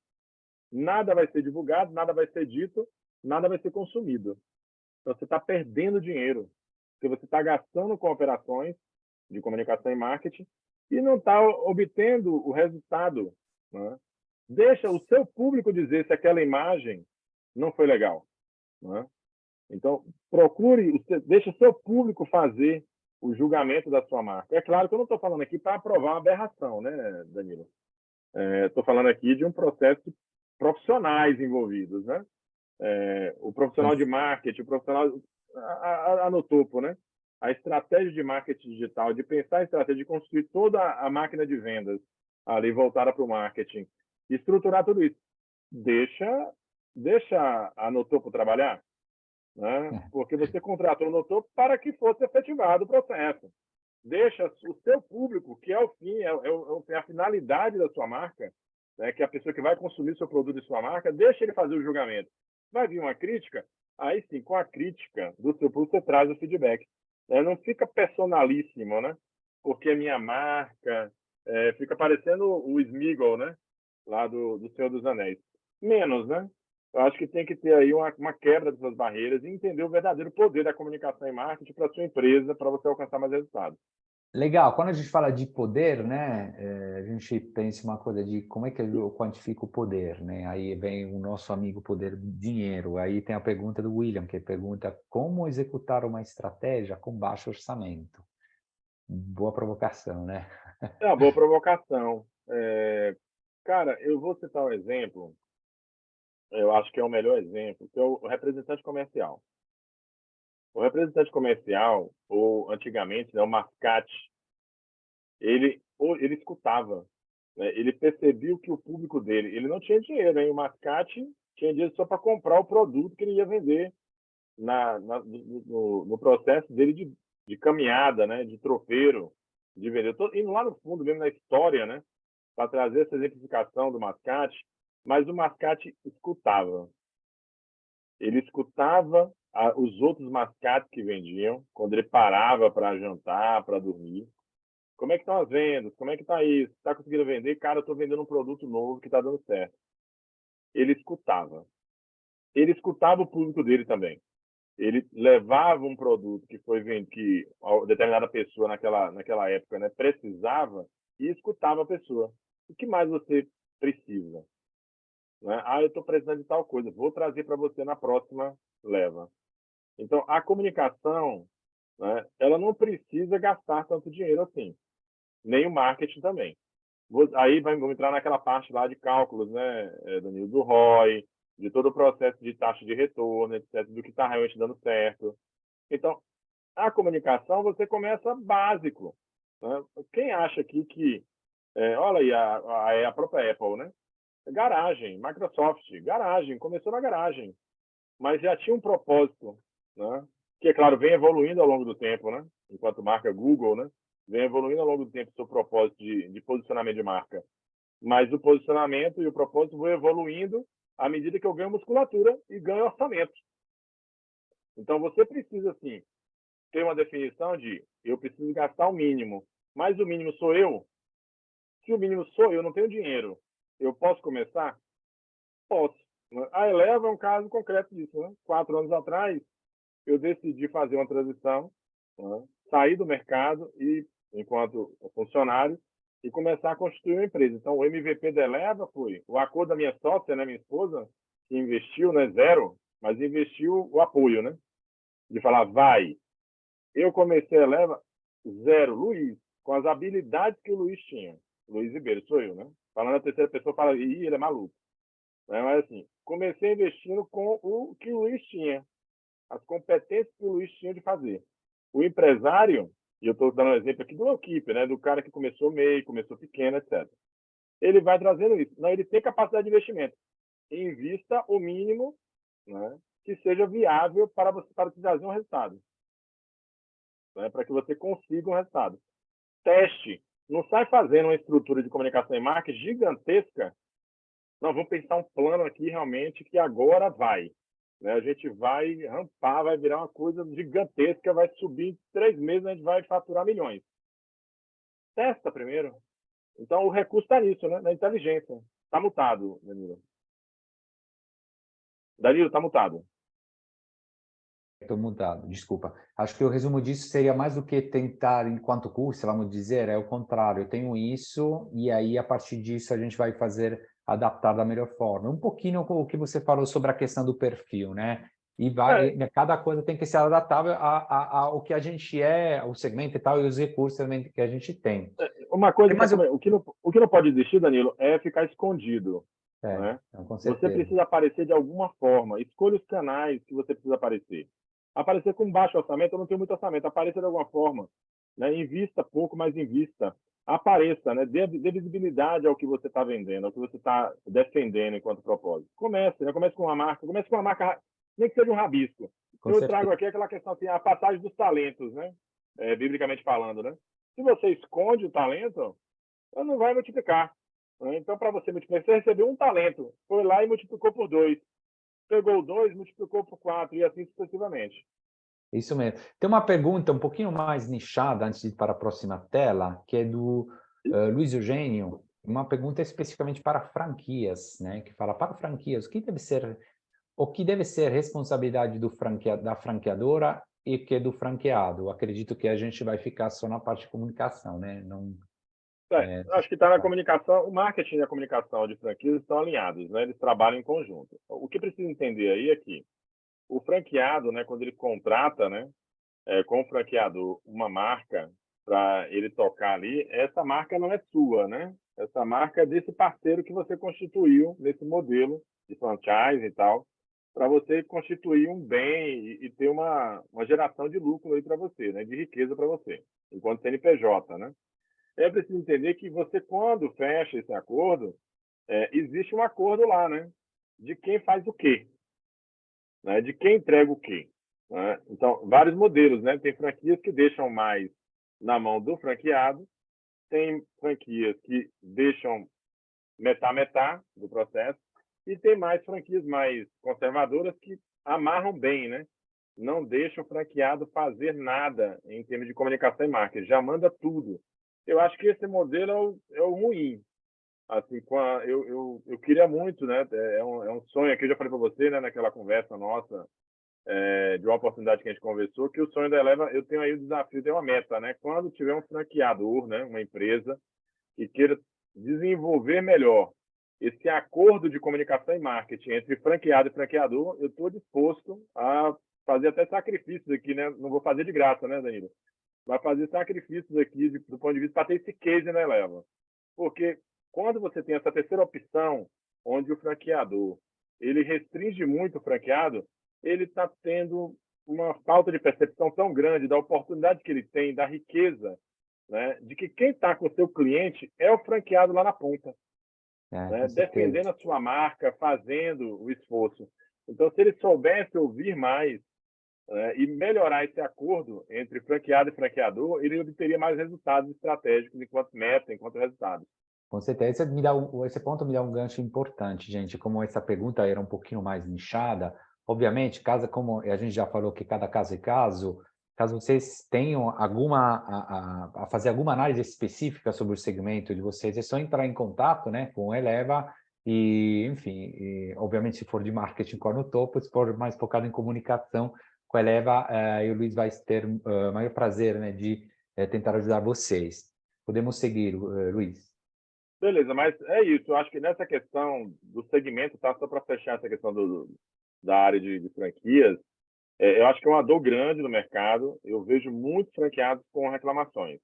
nada vai ser divulgado, nada vai ser dito, nada vai ser consumido. Então, você está perdendo dinheiro, porque você está gastando com operações de comunicação e marketing e não está obtendo o resultado, né? Deixa o seu público dizer se aquela imagem não foi legal, né? Então, deixa o seu público fazer o julgamento da sua marca. É claro que eu não estou falando aqui para aprovar uma aberração, né, Danilo? Estou falando aqui de um processo de profissionais envolvidos, né? O profissional de marketing, o profissional no topo, né? A estratégia de marketing digital, de pensar em estratégia, de construir toda a máquina de vendas ali voltada para o marketing, estruturar tudo isso. Deixa a no topo trabalhar, né? Porque você contratou o no topo para que fosse efetivado o processo. Deixa o seu público, que é o fim, é a finalidade da sua marca, né? Que é a pessoa que vai consumir seu produto e sua marca, deixa ele fazer o julgamento. Vai vir uma crítica, aí sim, com a crítica do seu público, você traz o feedback. Não fica personalíssimo, né? Porque a minha marca fica parecendo o Sméagol, né? Lá do Senhor dos Anéis. Menos, né? Eu acho que tem que ter aí uma quebra dessas barreiras e entender o verdadeiro poder da comunicação e marketing para a sua empresa, para você alcançar mais resultados. Legal. Quando a gente fala de poder, né, a gente pensa uma coisa de como é que eu quantifico o poder, né? Aí vem o nosso amigo poder dinheiro. Aí tem a pergunta do William, que pergunta como executar uma estratégia com baixo orçamento. Boa provocação, né? É uma boa provocação. Cara, eu vou citar um exemplo, eu acho que é o melhor exemplo, que é o representante comercial. O representante comercial, ou antigamente, né, o mascate, ele escutava, né? Ele percebia que o público dele, ele não tinha dinheiro, hein? O mascate tinha dinheiro só para comprar o produto que ele ia vender no processo dele de caminhada, né? De tropeiro, de vender. Estou indo lá no fundo, mesmo na história, né? Para trazer essa exemplificação do mascate, mas o mascate escutava. Ele escutava os outros mascates que vendiam, quando ele parava para jantar, para dormir. Como é que estão as vendas? Como é que está isso? Está conseguindo vender? Cara, eu estou vendendo um produto novo que está dando certo. Ele escutava. Ele escutava o público dele também. Ele levava um produto que foi vendido, que determinada pessoa naquela época, né, precisava, e escutava a pessoa. O que mais você precisa? Né? Eu estou precisando de tal coisa, vou trazer para você na próxima leva. Então, a comunicação, né, ela não precisa gastar tanto dinheiro assim, nem o marketing também. Aí vamos entrar naquela parte lá de cálculos, né, Danilo, do ROI, de todo o processo de taxa de retorno, etc., do que está realmente dando certo. Então, a comunicação, você começa básico. Né? Quem acha aqui que... olha aí, a própria Apple, né? Garagem, Microsoft, garagem, começou na garagem, mas já tinha um propósito, né? Que, é claro, vem evoluindo ao longo do tempo, né? Enquanto marca Google, né? Vem evoluindo ao longo do tempo o seu propósito de posicionamento de marca. Mas o posicionamento e o propósito vão evoluindo à medida que eu ganho musculatura e ganho orçamento. Então, você precisa, sim, ter uma definição de eu preciso gastar o mínimo, mas o mínimo sou eu. Se o mínimo sou eu, não tenho dinheiro, eu posso começar? Posso. A Eleva é um caso concreto disso. Né? 4 anos atrás, eu decidi fazer uma transição, né? Sair do mercado e, enquanto funcionário, e começar a constituir uma empresa. Então, o MVP da Eleva foi o acordo da minha sócia, né, minha esposa, que investiu, né, zero, mas investiu o apoio, né? De falar, vai. Eu comecei a Eleva zero. Luiz, com as habilidades que o Luiz tinha. O Luiz Ribeiro, sou eu, né? Falando na terceira pessoa, fala, ih, ele é maluco. Né? Mas assim, comecei investindo com o que o Luiz tinha, as competências que o Luiz tinha de fazer. O empresário, e eu estou dando um exemplo aqui do equipe, né? Do cara que começou meio, começou pequeno, etc. Ele vai trazendo isso. Não, ele tem capacidade de investimento. Invista o mínimo, né, que seja viável para você para te trazer um resultado, né, para que você consiga um resultado. Teste. Não sai fazendo uma estrutura de comunicação e marketing gigantesca. Não, vamos pensar um plano aqui realmente que agora vai. Né? A gente vai rampar, vai virar uma coisa gigantesca, vai subir em 3 meses, a gente vai faturar milhões. Testa primeiro. Então, o recurso está nisso, né? Na inteligência. Está mutado, Danilo. Danilo, está mutado. Estou mutado, desculpa. Acho que o resumo disso seria mais do que tentar, enquanto curso, vamos dizer, é o contrário. Eu tenho isso e aí, a partir disso, a gente vai fazer adaptar da melhor forma. Um pouquinho o que você falou sobre a questão do perfil, né? E né, cada coisa tem que ser adaptável ao que a gente é, ao segmento e tal, e os recursos também que a gente tem. Uma coisa Mas o que não pode existir, Danilo, é ficar escondido. Né? Com Você certeza. precisa aparecer de alguma forma. Escolha os canais que você precisa aparecer. Aparecer com baixo orçamento, eu não tenho muito orçamento. Apareça de alguma forma. Né? Invista pouco, mas invista. Apareça, né? Dê visibilidade ao que você está vendendo, ao que você está defendendo enquanto propósito. Comece, né? Comece com uma marca, nem que seja um rabisco. Com Eu certeza. trago aqui aquela questão assim, a passagem dos talentos, né? Biblicamente falando, né? Se você esconde o talento, não vai multiplicar. Né? Então, para você multiplicar, você recebeu um talento, foi lá e multiplicou por 2. Pegou 2, multiplicou por 4 e assim sucessivamente. Isso mesmo. Tem uma pergunta um pouquinho mais nichada, antes de ir para a próxima tela, que é do Luiz Eugênio, uma pergunta especificamente para franquias, né? Que fala, para franquias, o que deve ser responsabilidade da franqueadora e que do franqueado? Acredito que a gente vai ficar só na parte de comunicação, né? Não, Acho que está na comunicação, o marketing e a comunicação de franquias estão alinhados, né? Eles trabalham em conjunto. O que precisa entender aí é que o franqueado, né, quando ele contrata, né, com o franqueador uma marca para ele tocar ali, essa marca não é sua, né? Essa marca é desse parceiro que você constituiu nesse modelo de franchise e tal, para você constituir um bem e ter uma geração de lucro aí para você, né? De riqueza para você, enquanto CNPJ, né? É preciso entender que você, quando fecha esse acordo, existe um acordo lá, né? De quem faz o quê, né? De quem entrega o quê. Né? Então, vários modelos, né? Tem franquias que deixam mais na mão do franqueado, tem franquias que deixam metá do processo, e tem mais franquias mais conservadoras que amarram bem, né? Não deixam o franqueado fazer nada em termos de comunicação e marketing, já manda tudo. Eu acho que esse modelo é o ruim. Assim, eu queria muito, né? É um sonho aqui, eu já falei para você, né? Naquela conversa nossa, de uma oportunidade que a gente conversou, que o sonho da Eleva, eu tenho aí o desafio, tem uma meta, né? Quando tiver um franqueador, né? Uma empresa que queira desenvolver melhor esse acordo de comunicação e marketing entre franqueado e franqueador, eu estou disposto a fazer até sacrifícios aqui, né? Não vou fazer de graça, né, Danilo? Vai fazer sacrifícios aqui do ponto de vista para ter esse case na Eleva. Porque quando você tem essa terceira opção, onde o franqueador ele restringe muito o franqueado, ele está tendo uma falta de percepção tão grande da oportunidade que ele tem, da riqueza, né, de que quem está com o seu cliente é o franqueado lá na ponta, né, defendendo a sua marca, fazendo o esforço. Então, se ele soubesse ouvir mais, e melhorar esse acordo entre franqueado e franqueador, ele obteria mais resultados estratégicos enquanto meta, enquanto resultados. Com certeza, esse ponto me dá um gancho importante, gente. Como essa pergunta era um pouquinho mais nichada, obviamente, como a gente já falou que cada caso é caso, caso vocês tenham a fazer alguma análise específica sobre o segmento de vocês, é só entrar em contato, né, com o Eleva e, enfim, obviamente, se for de marketing, core no topo, se for mais focado em comunicação, com o Eleva, e o Luiz vai ter o maior prazer, né, de tentar ajudar vocês. Podemos seguir, Luiz. Beleza, mas é isso. Eu acho que nessa questão do segmento, tá? Só para fechar essa questão da área de franquias, eu acho que é uma dor grande no mercado. Eu vejo muitos franqueados com reclamações.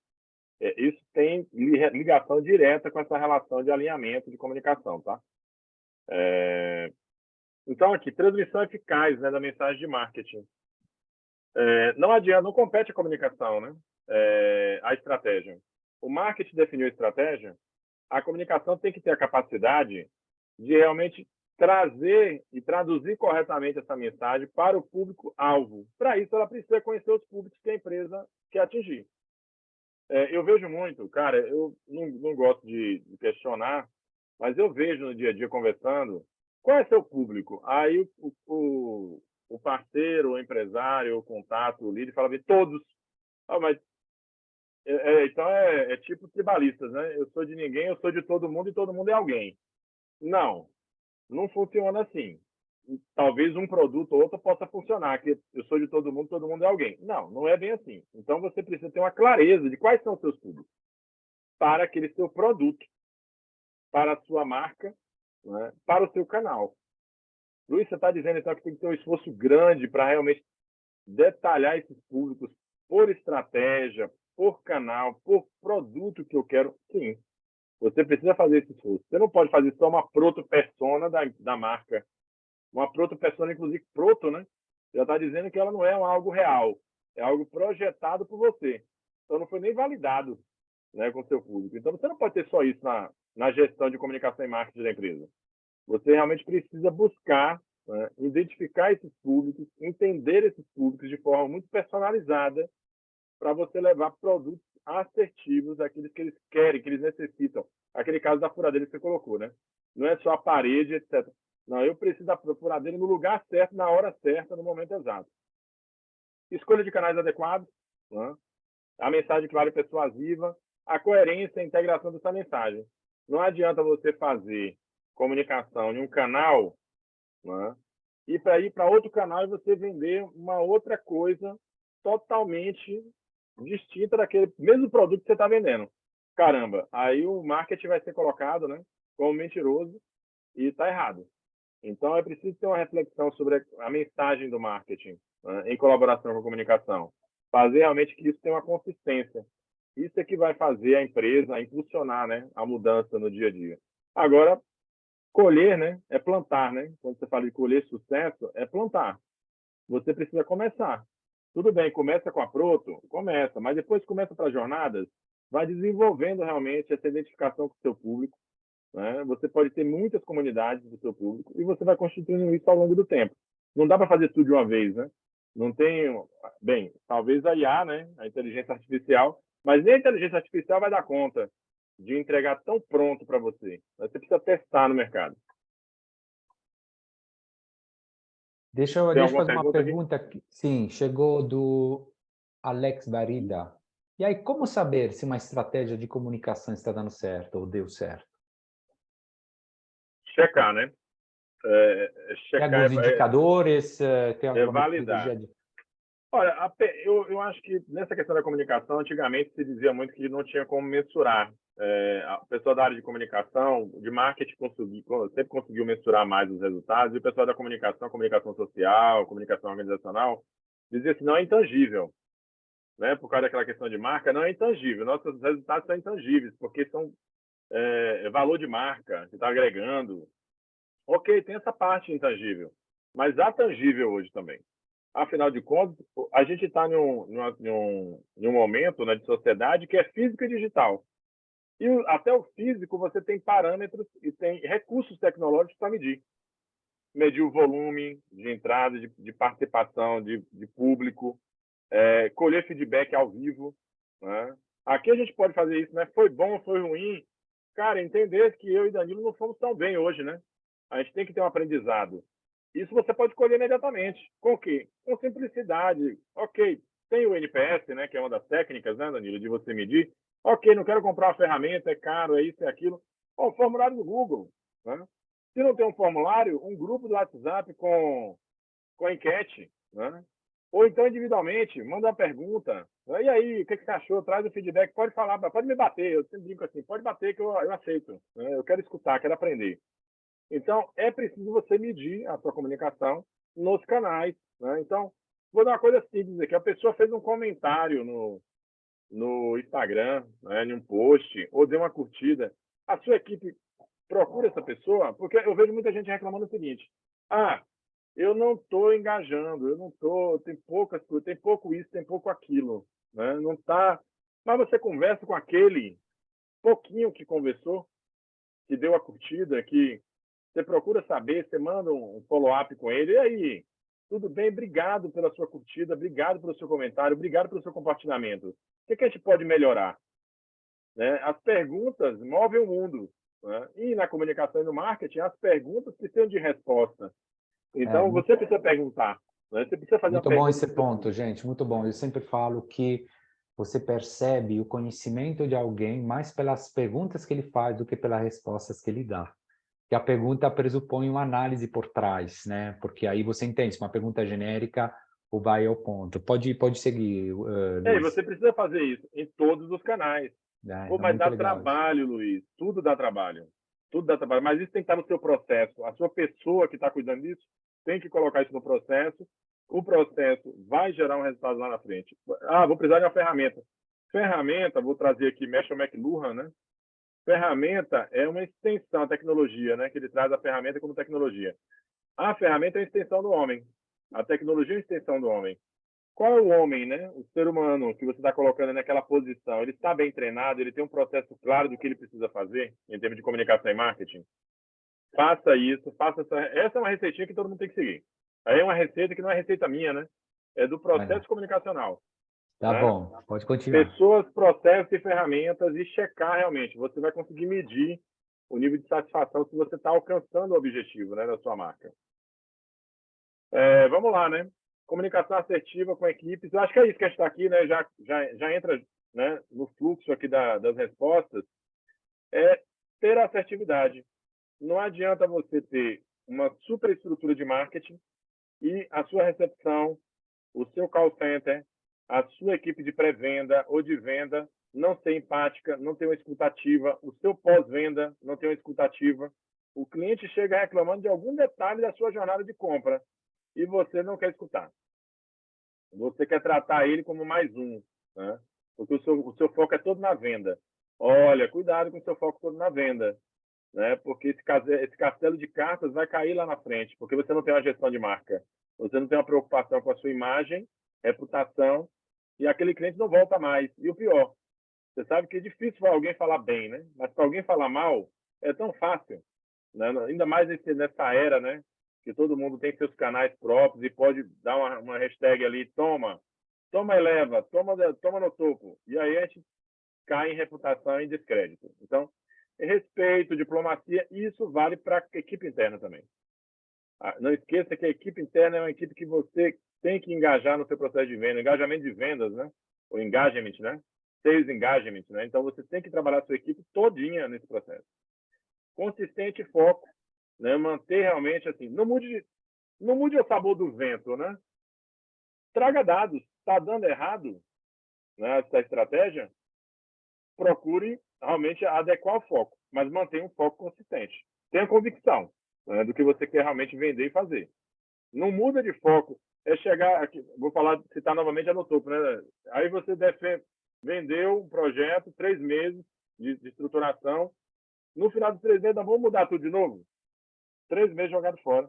Isso tem ligação direta com essa relação de alinhamento de comunicação, tá? Então, aqui, transmissão eficaz, né, da mensagem de marketing. Não adianta, não compete a comunicação, né? A estratégia. O marketing definiu a estratégia, a comunicação tem que ter a capacidade de realmente trazer e traduzir corretamente essa mensagem para o público-alvo. Para isso, ela precisa conhecer os públicos que a empresa quer atingir. Eu vejo muito, cara, eu não gosto de questionar, mas eu vejo no dia a dia conversando, qual é seu público? Aí o parceiro, o empresário, o contato, o líder fala de todos. Mas então é tipo tribalistas, né? Eu sou de ninguém, eu sou de todo mundo e todo mundo é alguém. Não funciona assim. Talvez um produto ou outro possa funcionar, que eu sou de todo mundo é alguém. Não é bem assim. Então você precisa ter uma clareza de quais são os seus públicos para aquele seu produto, para a sua marca, né? Para o seu canal. Luiz, você está dizendo então que tem que ter um esforço grande para realmente detalhar esses públicos por estratégia, por canal, por produto que eu quero? Sim, você precisa fazer esse esforço. Você não pode fazer só uma proto-persona da marca. Uma proto-persona, inclusive, proto, né? Já está dizendo que ela não é algo real. É algo projetado por você. Então, não foi nem validado, né, com o seu público. Então, você não pode ter só isso na gestão de comunicação e marketing da empresa. Você realmente precisa buscar, né, identificar esses públicos, entender esses públicos de forma muito personalizada para você levar produtos assertivos àqueles que eles querem, que eles necessitam. Aquele caso da furadeira que você colocou, né? Não é só a parede, etc. Não, eu preciso da furadeira no lugar certo, na hora certa, no momento exato. Escolha de canais adequados, né? A mensagem clara e persuasiva, a coerência e a integração dessa mensagem. Não adianta você fazer comunicação em um canal, né, e para ir para outro canal e você vender uma outra coisa totalmente distinta daquele mesmo produto que você está vendendo. Caramba, aí o marketing vai ser colocado, né, como mentiroso e está errado. Então, é preciso ter uma reflexão sobre a mensagem do marketing, né, em colaboração com a comunicação. Fazer realmente que isso tenha uma consistência. Isso é que vai fazer a empresa impulsionar, né, a mudança no dia a dia. Agora, colher, né, é plantar, né? Quando você fala de colher sucesso, é plantar. Você precisa começar. Tudo bem, começa com a proto, começa, mas depois começa para jornadas, vai desenvolvendo realmente essa identificação com o seu público, né? Você pode ter muitas comunidades do seu público e você vai constituindo isso ao longo do tempo. Não dá para fazer tudo de uma vez, né? Não tem, bem, talvez a IA, né, a inteligência artificial, mas nem a inteligência artificial vai dar conta de entregar tão pronto para você. Você precisa testar no mercado. Deixa eu Tem alguma fazer uma pergunta aqui? pergunta aqui. Sim, chegou do Alex Barida. E aí, como saber se uma estratégia de comunicação está dando certo ou deu certo? Checar, né? Tem Checar alguns indicadores? Tem é alguma validar. metodologia de... Olha, eu acho que nessa questão da comunicação, antigamente se dizia muito que não tinha como mensurar. A pessoa da área de comunicação, de marketing, sempre conseguiu mensurar mais os resultados, e o pessoal da comunicação, comunicação social, comunicação organizacional, dizia que não é intangível, né? Por causa daquela questão de marca, não é intangível. Nossos resultados são intangíveis, porque são valor de marca, que está agregando. Ok, tem essa parte intangível, mas há tangível hoje também. Afinal de contas, a gente está em um momento, né, de sociedade que é físico e digital. E até o físico você tem parâmetros e tem recursos tecnológicos para medir. Medir o volume de entrada, de participação de público, colher feedback ao vivo. Né? Aqui a gente pode fazer isso, né? Foi bom, foi ruim. Cara, entender que eu e Danilo não fomos tão bem hoje, né? A gente tem que ter um aprendizado. Isso você pode colher imediatamente. Com o quê? Com simplicidade. Ok, tem o NPS, né, que é uma das técnicas, né, Danilo, de você medir. Ok, não quero comprar uma ferramenta, é caro, é isso, é aquilo. Ó, o formulário do Google. Né? Se não tem um formulário, um grupo do WhatsApp com enquete. Né? Ou então, individualmente, manda uma pergunta. E aí, o que você achou? Traz o feedback, pode falar, pode me bater. Eu sempre brinco assim, pode bater que eu aceito. Né? Eu quero escutar, quero aprender. Então, é preciso você medir a sua comunicação nos canais. Né? Então, vou dar uma coisa simples aqui. A pessoa fez um comentário no Instagram, né, em um post, ou dê uma curtida, a sua equipe procura essa pessoa, porque eu vejo muita gente reclamando o seguinte: ah, eu não estou engajando, eu não estou, tem poucas coisas, tem pouco isso, tem pouco aquilo, né? Não tá. Mas você conversa com aquele pouquinho que conversou, que deu a curtida, que você procura saber, você manda um follow-up com ele, e aí, tudo bem? Obrigado pela sua curtida, obrigado pelo seu comentário, obrigado pelo seu compartilhamento. O que a gente pode melhorar? Né? As perguntas movem o mundo. Né? E na comunicação e no marketing, as perguntas precisam de resposta. É, Então, você precisa perguntar. Né? Você precisa fazer uma muito bom pergunta esse para o seu ponto, público. gente, muito bom. Eu sempre falo que você percebe o conhecimento de alguém mais pelas perguntas que ele faz do que pelas respostas que ele dá. Que a pergunta pressupõe uma análise por trás, né? Porque aí você entende se uma pergunta é genérica ou vai ao ponto. Pode seguir, E Luiz. você precisa fazer isso em todos os canais. Pô, É mas muito dá legal isso. trabalho, Luiz. Tudo dá trabalho. Tudo dá trabalho. Mas isso tem que estar no seu processo. A sua pessoa que está cuidando disso tem que colocar isso no processo. O processo vai gerar um resultado lá na frente. Ah, vou precisar de uma ferramenta. Ferramenta, vou trazer aqui Marshall McLuhan, né? Ferramenta é uma extensão da tecnologia, né? Que ele traz a ferramenta como tecnologia. A ferramenta é a extensão do homem. A tecnologia é a extensão do homem. Qual é o homem, né? O ser humano que você está colocando naquela posição? Ele está bem treinado? Ele tem um processo claro do que ele precisa fazer em termos de comunicação e marketing? Faça isso, faça essa. Essa é uma receitinha que todo mundo tem que seguir. Aí é uma receita que não é receita minha, né? É do É, processo comunicacional, tá né? bom, pode continuar. Pessoas, processos e ferramentas e checar realmente. Você vai conseguir medir o nível de satisfação se você está alcançando o objetivo, né, da sua marca. Vamos lá, né? Comunicação assertiva com equipes. Eu acho que é isso que a gente está aqui, né? Já entra, né, no fluxo aqui das respostas. É ter assertividade. Não adianta você ter uma super estrutura de marketing e a sua recepção, o seu call center, a sua equipe de pré-venda ou de venda não ser empática, não ter uma escutativa, o seu pós-venda não ter uma escutativa. O cliente chega reclamando de algum detalhe da sua jornada de compra e você não quer escutar. Você quer tratar ele como mais um, né? Porque o seu foco é todo na venda. Olha, cuidado com o seu foco todo na venda, né? Porque esse castelo de cartas vai cair lá na frente, porque você não tem uma gestão de marca, você não tem uma preocupação com a sua imagem, reputação, e aquele cliente não volta mais. E o pior, você sabe que é difícil para alguém falar bem, né? Mas para alguém falar mal, é tão fácil, né? Ainda mais nessa era, né? Que todo mundo tem seus canais próprios e pode dar uma hashtag ali, toma e leva, toma no topo. E aí a gente cai em reputação e em descrédito. Então, respeito, diplomacia, isso vale para a equipe interna também. Não esqueça que a equipe interna é uma equipe que você tem que engajar no seu processo de venda, engajamento de vendas, né? O engagement, né? Sales engagement, né? Então, você tem que trabalhar a sua equipe todinha nesse processo. Consistente e foco, né? Manter realmente assim, não mude o sabor do vento, né? Traga dados. Está dando errado, né, essa estratégia? Procure realmente adequar o foco, mas mantenha um foco consistente. Tenha convicção, né, do que você quer realmente vender e fazer. Não muda de foco. É chegar aqui, vou citar novamente no topo, né? Aí você vendeu um projeto, 3 meses de estruturação. No final dos 3 meses, vamos mudar tudo de novo? 3 meses jogado fora.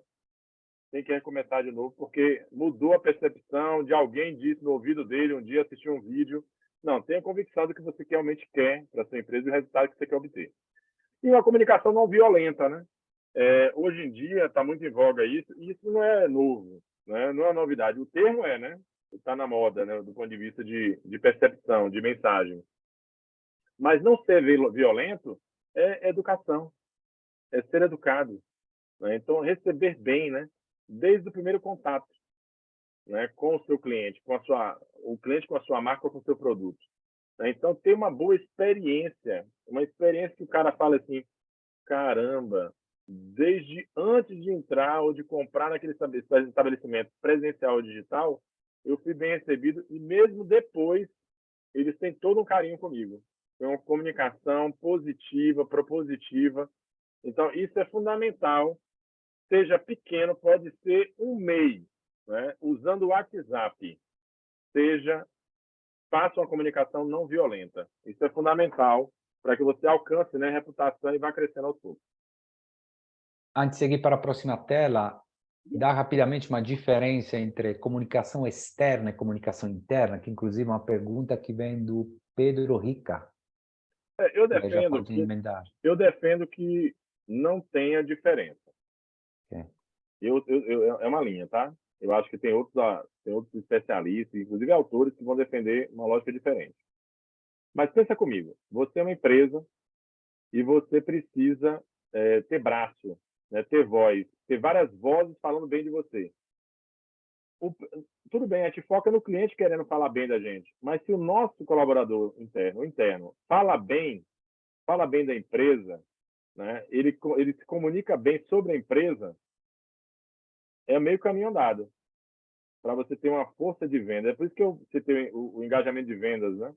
Tem que recomeçar de novo, porque mudou a percepção de alguém disse no ouvido dele um dia, assistiu um vídeo. Não, tenha convicção do que você realmente quer para a sua empresa e o resultado que você quer obter. E uma comunicação não violenta, né? Hoje em dia está muito em voga isso, e isso não é novo, né? Não é novidade. O termo né? Está na moda, né? Do ponto de vista de percepção, de mensagem. Mas não ser violento é educação, é ser educado, né? Então, receber bem, né? Desde o primeiro contato, né? Com o seu cliente, o cliente com a sua marca ou com o seu produto. Né? Então, ter uma boa experiência, uma experiência que o cara fala assim, caramba, desde antes de entrar ou de comprar naquele estabelecimento presencial ou digital, eu fui bem recebido e mesmo depois eles têm todo um carinho comigo. É uma comunicação positiva, propositiva. Então, isso é fundamental. Seja pequeno, pode ser um MEI, né? Usando o WhatsApp. Seja faça uma comunicação não violenta. Isso é fundamental para que você alcance, né, reputação e vá crescendo aos poucos. Antes de seguir para a próxima tela, dá rapidamente uma diferença entre comunicação externa e comunicação interna, que inclusive é uma pergunta que vem do Pedro Rica. Eu Já pode emendar. defendo que não tenha diferença. Okay. É uma linha, tá? Eu acho que tem outros especialistas, inclusive autores, que vão defender uma lógica diferente. Mas pensa comigo, você é uma empresa e você precisa ter braço, né, ter voz, ter várias vozes falando bem de você. Tudo bem, a gente foca no cliente querendo falar bem da gente, mas se o nosso colaborador interno fala bem da empresa, né, ele se comunica bem sobre a empresa, é meio caminho andado para você ter uma força de venda. É por isso que você tem o engajamento de vendas, né?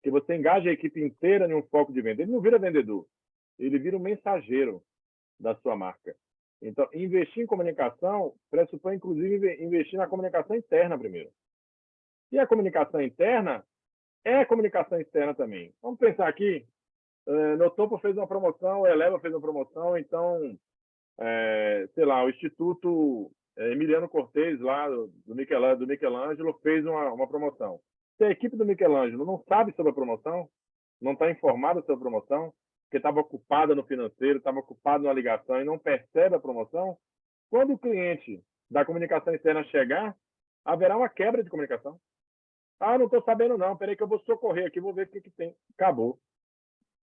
Que você engaja a equipe inteira em um foco de venda. Ele não vira vendedor, ele vira um mensageiro da sua marca. Então, investir em comunicação pressupõe, inclusive, investir na comunicação interna primeiro. E a comunicação interna é a comunicação externa também. Vamos pensar aqui, no Topo fez uma promoção, o Eleva fez uma promoção, então, sei lá, o Instituto Emiliano Cortez, lá do Michelangelo, fez uma promoção. Se a equipe do Michelangelo não sabe sobre a promoção, não está informada sobre a promoção, porque estava ocupada no financeiro, estava ocupado na ligação e não percebe a promoção, quando o cliente da comunicação externa chegar, haverá uma quebra de comunicação. Ah, não estou sabendo não, peraí que eu vou socorrer aqui, vou ver o que tem. Acabou.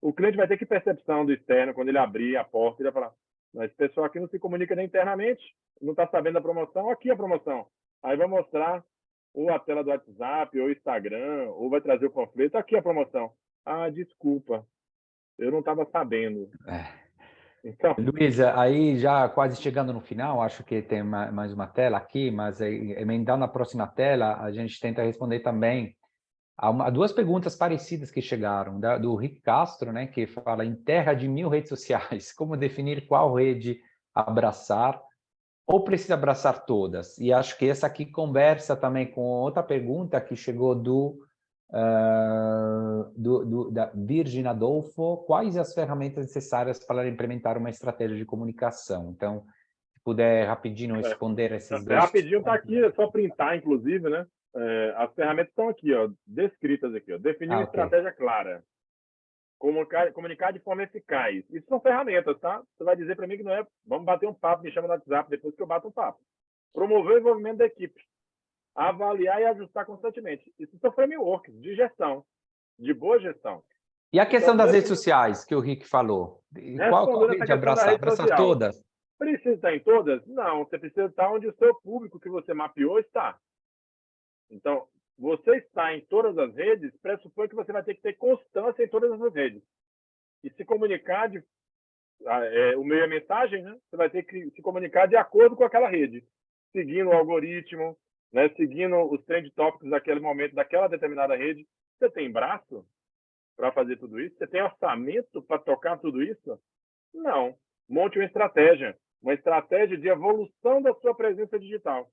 O cliente vai ter que percepção do externo, quando ele abrir a porta, ele vai falar, mas esse pessoal aqui não se comunica nem internamente, não está sabendo da promoção, aqui a promoção. Aí vai mostrar ou a tela do WhatsApp, ou Instagram, ou vai trazer o panfleto, aqui a promoção. Ah, desculpa, eu não estava sabendo. Então, Luísa, aí já quase chegando no final, acho que tem mais uma tela aqui, mas emendando na próxima tela, a gente tenta responder também a duas perguntas parecidas que chegaram, do Rick Castro, né, que fala, em terra de 1000 redes sociais, como definir qual rede abraçar, ou precisa abraçar todas? E acho que essa aqui conversa também com outra pergunta que chegou da Virgin Adolfo, quais as ferramentas necessárias para implementar uma estratégia de comunicação? Então, se puder rapidinho responder esses dois. Rapidinho está aqui, é só printar, inclusive, né? As ferramentas estão aqui, ó, descritas aqui, ó. Definir uma estratégia clara. Comunicar de forma eficaz. Isso são ferramentas, tá? Você vai dizer para mim que não é, vamos bater um papo, me chama no WhatsApp depois que eu bato um papo. Promover o envolvimento da equipe. Avaliar e ajustar constantemente. Isso são frameworks de gestão, de boa gestão. E a questão das redes sociais, que o Rick falou? Qual rede abraçar? Abraçar todas? Precisa estar em todas? Não, você precisa estar onde o seu público que você mapeou está. Então, você está em todas as redes, pressupõe que você vai ter que ter constância em todas as redes. E se comunicar, o meio é mensagem, né? Você vai ter que se comunicar de acordo com aquela rede, seguindo o algoritmo, né? Seguindo os trend topics daquele momento, daquela determinada rede. Você tem braço para fazer tudo isso? Você tem orçamento para tocar tudo isso? Não. Monte uma estratégia de evolução da sua presença digital.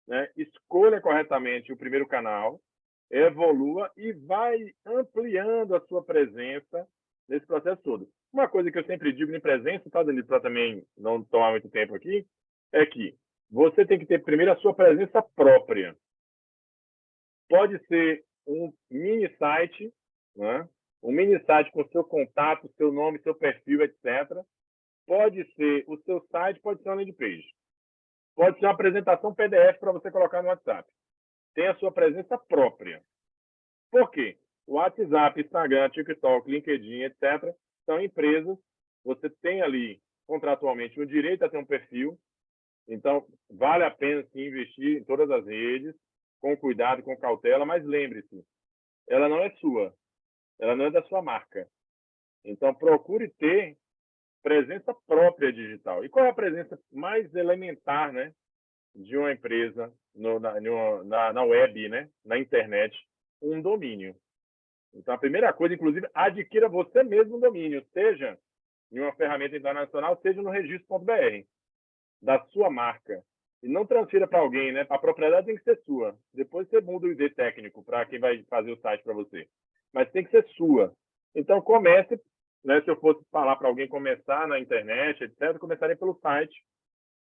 Né? Escolha corretamente o primeiro canal, evolua e vai ampliando a sua presença nesse processo todo. Uma coisa que eu sempre digo em presença, tá, Danilo, para também não tomar muito tempo aqui, é que você tem que ter primeiro a sua presença própria. Pode ser um mini site, né? Um mini site com seu contato, seu nome, seu perfil, etc. Pode ser o seu site, pode ser uma landing page. Pode ser uma apresentação PDF para você colocar no WhatsApp. Tem a sua presença própria. Por quê? O WhatsApp, Instagram, TikTok, LinkedIn, etc. são empresas. Você tem ali, contratualmente, o direito a ter um perfil. Então, vale a pena sim, investir em todas as redes, com cuidado, com cautela, mas lembre-se, ela não é sua. Ela não é da sua marca. Então, procure ter presença própria digital. E qual é a presença mais elementar, né, de uma empresa na web, né, na internet? Um domínio. Então, a primeira coisa, inclusive, adquira você mesmo um domínio, seja em uma ferramenta internacional, seja no registro.br, da sua marca. E não transfira para alguém, né? A propriedade tem que ser sua. Depois você muda o ID técnico para quem vai fazer o site para você. Mas tem que ser sua. Então comece, né? Se eu fosse falar para alguém começar na internet, etc., começaria pelo site,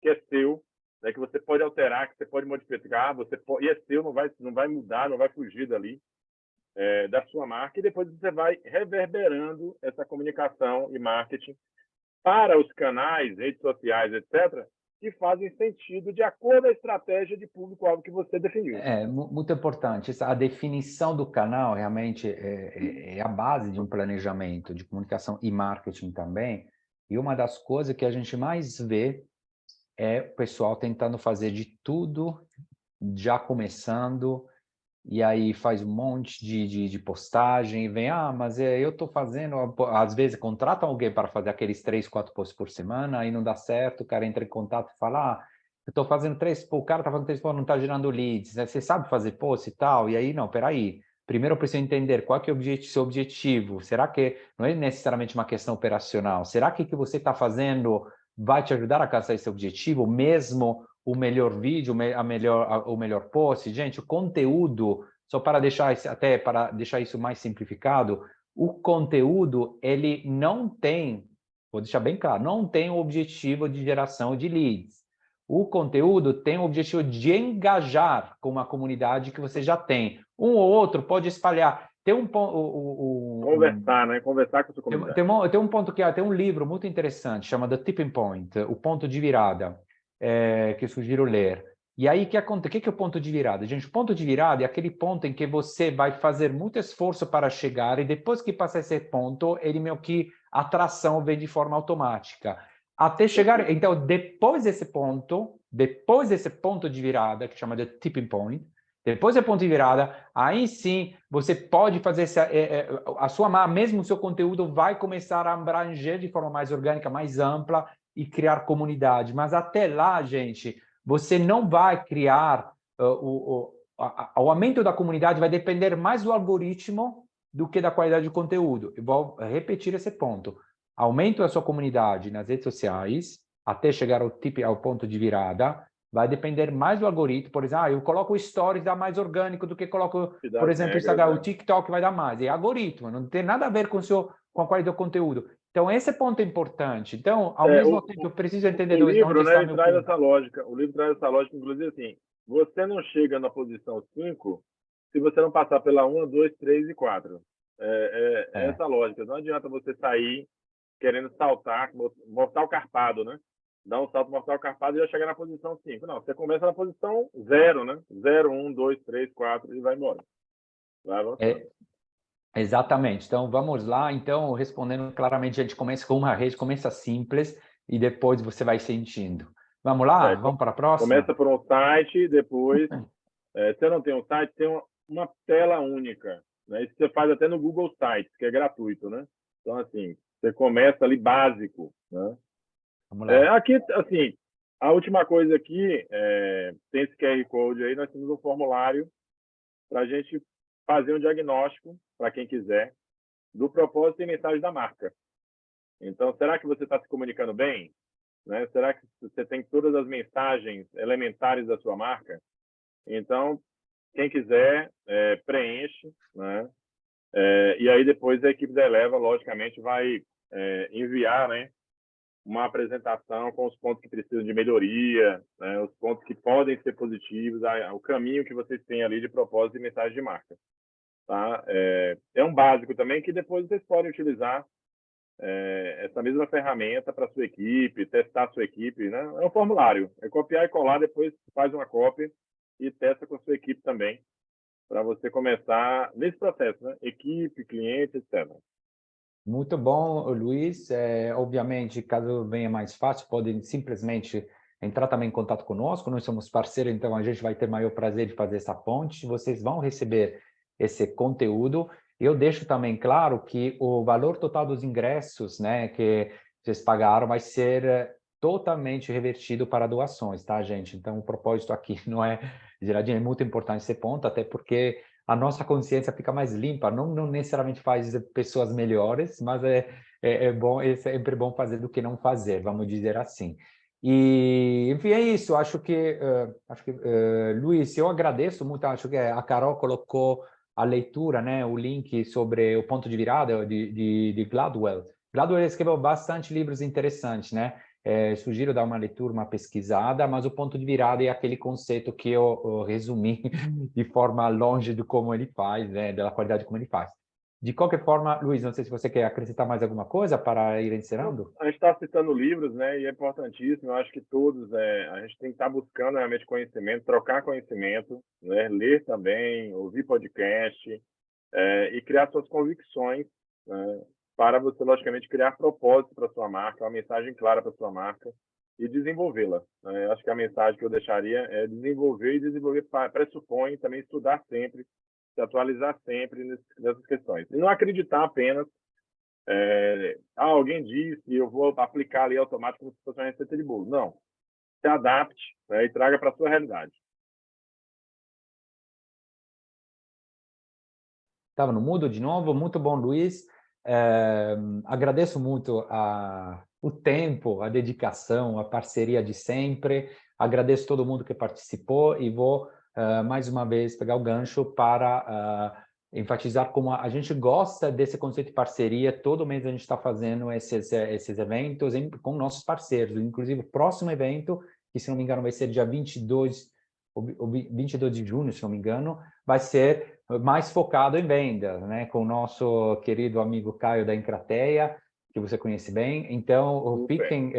que é seu, né? Que você pode alterar, que você pode modificar, e é seu, não vai mudar, não vai fugir dali, da sua marca. E depois você vai reverberando essa comunicação e marketing para os canais, redes sociais, etc., que fazem sentido de acordo com a estratégia de público-alvo que você definiu. Muito importante. A definição do canal realmente é a base de um planejamento de comunicação e marketing também. E uma das coisas que a gente mais vê é o pessoal tentando fazer de tudo, já começando, e aí faz um monte de postagem, e vem, mas eu estou fazendo, às vezes contratam alguém para fazer aqueles 3, 4 posts por semana, aí não dá certo, o cara entra em contato e fala, eu estou fazendo 3, o cara está fazendo 3 posts, não está gerando leads, né? Você sabe fazer post e tal, e aí, não, peraí, primeiro eu preciso entender qual que é o seu objetivo, será que não é necessariamente uma questão operacional, será que o que você está fazendo vai te ajudar a alcançar esse objetivo, mesmo o melhor vídeo, o melhor post? Gente, o conteúdo, só para deixar isso mais simplificado, o conteúdo, ele não tem, vou deixar bem claro, não tem o objetivo de geração de leads. O conteúdo tem o objetivo de engajar com uma comunidade que você já tem. Um ou outro pode espalhar. Tem um conversar, né? Conversar com a sua comunidade. Tem um ponto tem um livro muito interessante, chamado The Tipping Point, o ponto de virada, que eu sugiro ler. E aí, o que acontece? O que é o ponto de virada? Gente, o ponto de virada é aquele ponto em que você vai fazer muito esforço para chegar e depois que passar esse ponto, ele meio que a atração vem de forma automática. Até chegar... Então, depois desse ponto de virada, que chama de Tipping Point, depois do ponto de virada, aí sim você pode fazer a sua, mesmo o seu conteúdo vai começar a abranger de forma mais orgânica, mais ampla e criar comunidade. Mas até lá, gente, você não vai criar o aumento da comunidade vai depender mais do algoritmo do que da qualidade do conteúdo. Eu vou repetir esse ponto. Aumento da sua comunidade nas redes sociais até chegar ao ponto de virada vai depender mais do algoritmo. Por exemplo, eu coloco o stories, dá mais orgânico do que coloco, por exemplo, Instagram, o TikTok vai dar mais. É algoritmo, não tem nada a ver com a qualidade do conteúdo. Então, esse ponto é importante. Então, ao mesmo tempo, eu preciso entender o livro, onde está ele traz essa lógica. O livro traz essa lógica, inclusive, assim, você não chega na posição 5 se você não passar pela 1, 2, 3 e 4. Essa lógica. Não adianta você sair querendo saltar, mortal carpado, né? Dar um salto mortal carpado e já chegar na posição 5. Não, você começa na posição 0, né? 0, 1, 2, 3, 4 e vai embora. Vai avançando. Exatamente. Então, vamos lá. Então, respondendo claramente, a gente começa com uma rede, começa simples e depois você vai sentindo. Vamos lá? Vamos para a próxima? Começa por um site, depois, se você não tem um site, tem uma tela única. Né? Isso você faz até no Google Sites, que é gratuito, né? Então, assim, você começa ali básico, né? Vamos lá. Aqui, assim, a última coisa aqui, tem esse QR Code aí, nós temos um formulário para a gente fazer um diagnóstico, para quem quiser, do propósito e mensagem da marca. Então, será que você está se comunicando bem? Né? Será que você tem todas as mensagens elementares da sua marca? Então, quem quiser, preenche, né? E aí depois a equipe da Eleva, logicamente, vai enviar, né, uma apresentação com os pontos que precisam de melhoria, né, os pontos que podem ser positivos, o caminho que vocês têm ali de propósito e mensagem de marca. Tá? É um básico também que depois vocês podem utilizar essa mesma ferramenta para a sua equipe, testar a sua equipe. Né? É um formulário, é copiar e colar, depois faz uma cópia e testa com a sua equipe também, para você começar nesse processo, né? Equipe, cliente, etc. Muito bom, Luiz. Obviamente, caso venha mais fácil, podem simplesmente entrar também em contato conosco. Nós somos parceiros, então a gente vai ter maior prazer de fazer essa ponte. Vocês vão receber esse conteúdo. Eu deixo também claro que o valor total dos ingressos, né, que vocês pagaram vai ser totalmente revertido para doações, tá, gente? Então, o propósito aqui não é gerar dinheiro, é muito importante esse ponto, até porque a nossa consciência fica mais limpa, não necessariamente faz pessoas melhores, mas é sempre bom fazer do que não fazer, vamos dizer assim. E, enfim, é isso. Luiz, eu agradeço muito. Acho que a Carol colocou a leitura, né, o link sobre o ponto de virada de Gladwell. Gladwell escreveu bastante livros interessantes, né? Sugiro dar uma leitura, uma pesquisada, mas o ponto de virada é aquele conceito que eu resumi de forma longe de como ele faz, né, da qualidade como ele faz. De qualquer forma, Luiz, não sei se você quer acrescentar mais alguma coisa para ir encerrando. A gente está citando livros, né? E é importantíssimo. Eu acho que todos, a gente tem que estar buscando realmente conhecimento, trocar conhecimento, né? Ler também, ouvir podcast, e criar suas convicções, né? Para você, logicamente, criar propósito para sua marca, uma mensagem clara para sua marca e desenvolvê-la, né? Acho que a mensagem que eu deixaria é desenvolver, e desenvolver pressupõe também estudar sempre, se atualizar sempre nessas questões. E não acreditar apenas, alguém disse e eu vou aplicar ali automático como se fosse uma receita de bolo. Não. Se adapte, né, e traga para a sua realidade. Estava no mudo de novo. Muito bom, Luiz. Agradeço muito o tempo, a dedicação, a parceria de sempre. Agradeço todo mundo que participou e vou, mais uma vez, pegar o gancho para enfatizar como a gente gosta desse conceito de parceria. Todo mês a gente está fazendo esses eventos com nossos parceiros. Inclusive, o próximo evento, que se não me engano vai ser dia 22 de junho, se não me engano, vai ser mais focado em vendas, né? Com o nosso querido amigo Caio da Encrateia, que você conhece bem. Então, fiquem,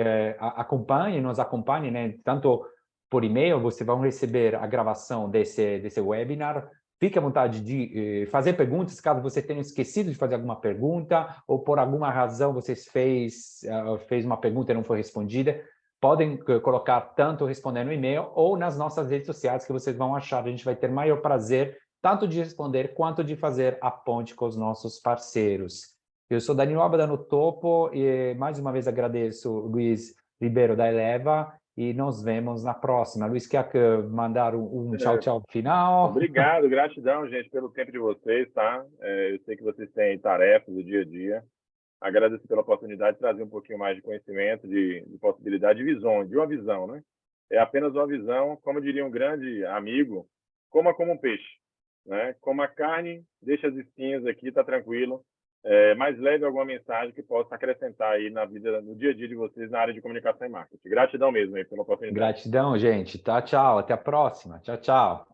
nos acompanhem, né? Tanto por e-mail, vocês vão receber a gravação desse webinar. Fique à vontade de fazer perguntas, caso você tenha esquecido de fazer alguma pergunta, ou por alguma razão você fez uma pergunta e não foi respondida. Podem colocar tanto respondendo no e-mail ou nas nossas redes sociais, que vocês vão achar. A gente vai ter maior prazer tanto de responder quanto de fazer a ponte com os nossos parceiros. Eu sou Danilo Abada no topo e mais uma vez agradeço o Luiz Ribeiro da Eleva e nos vemos na próxima. Luiz, quer mandar um tchau final? Obrigado, gratidão, gente, pelo tempo de vocês, tá? Eu sei que vocês têm tarefas do dia a dia. Agradeço pela oportunidade de trazer um pouquinho mais de conhecimento, de possibilidade de uma visão, né? É apenas uma visão, como diria um grande amigo, coma como um peixe, né? Coma carne, deixa as espinhas aqui, tá tranquilo. Mas leve alguma mensagem que possa acrescentar aí na vida, no dia a dia de vocês na área de comunicação e marketing. Gratidão mesmo aí pela oportunidade. Gratidão, gente. Tá, tchau. Até a próxima. Tchau, tchau.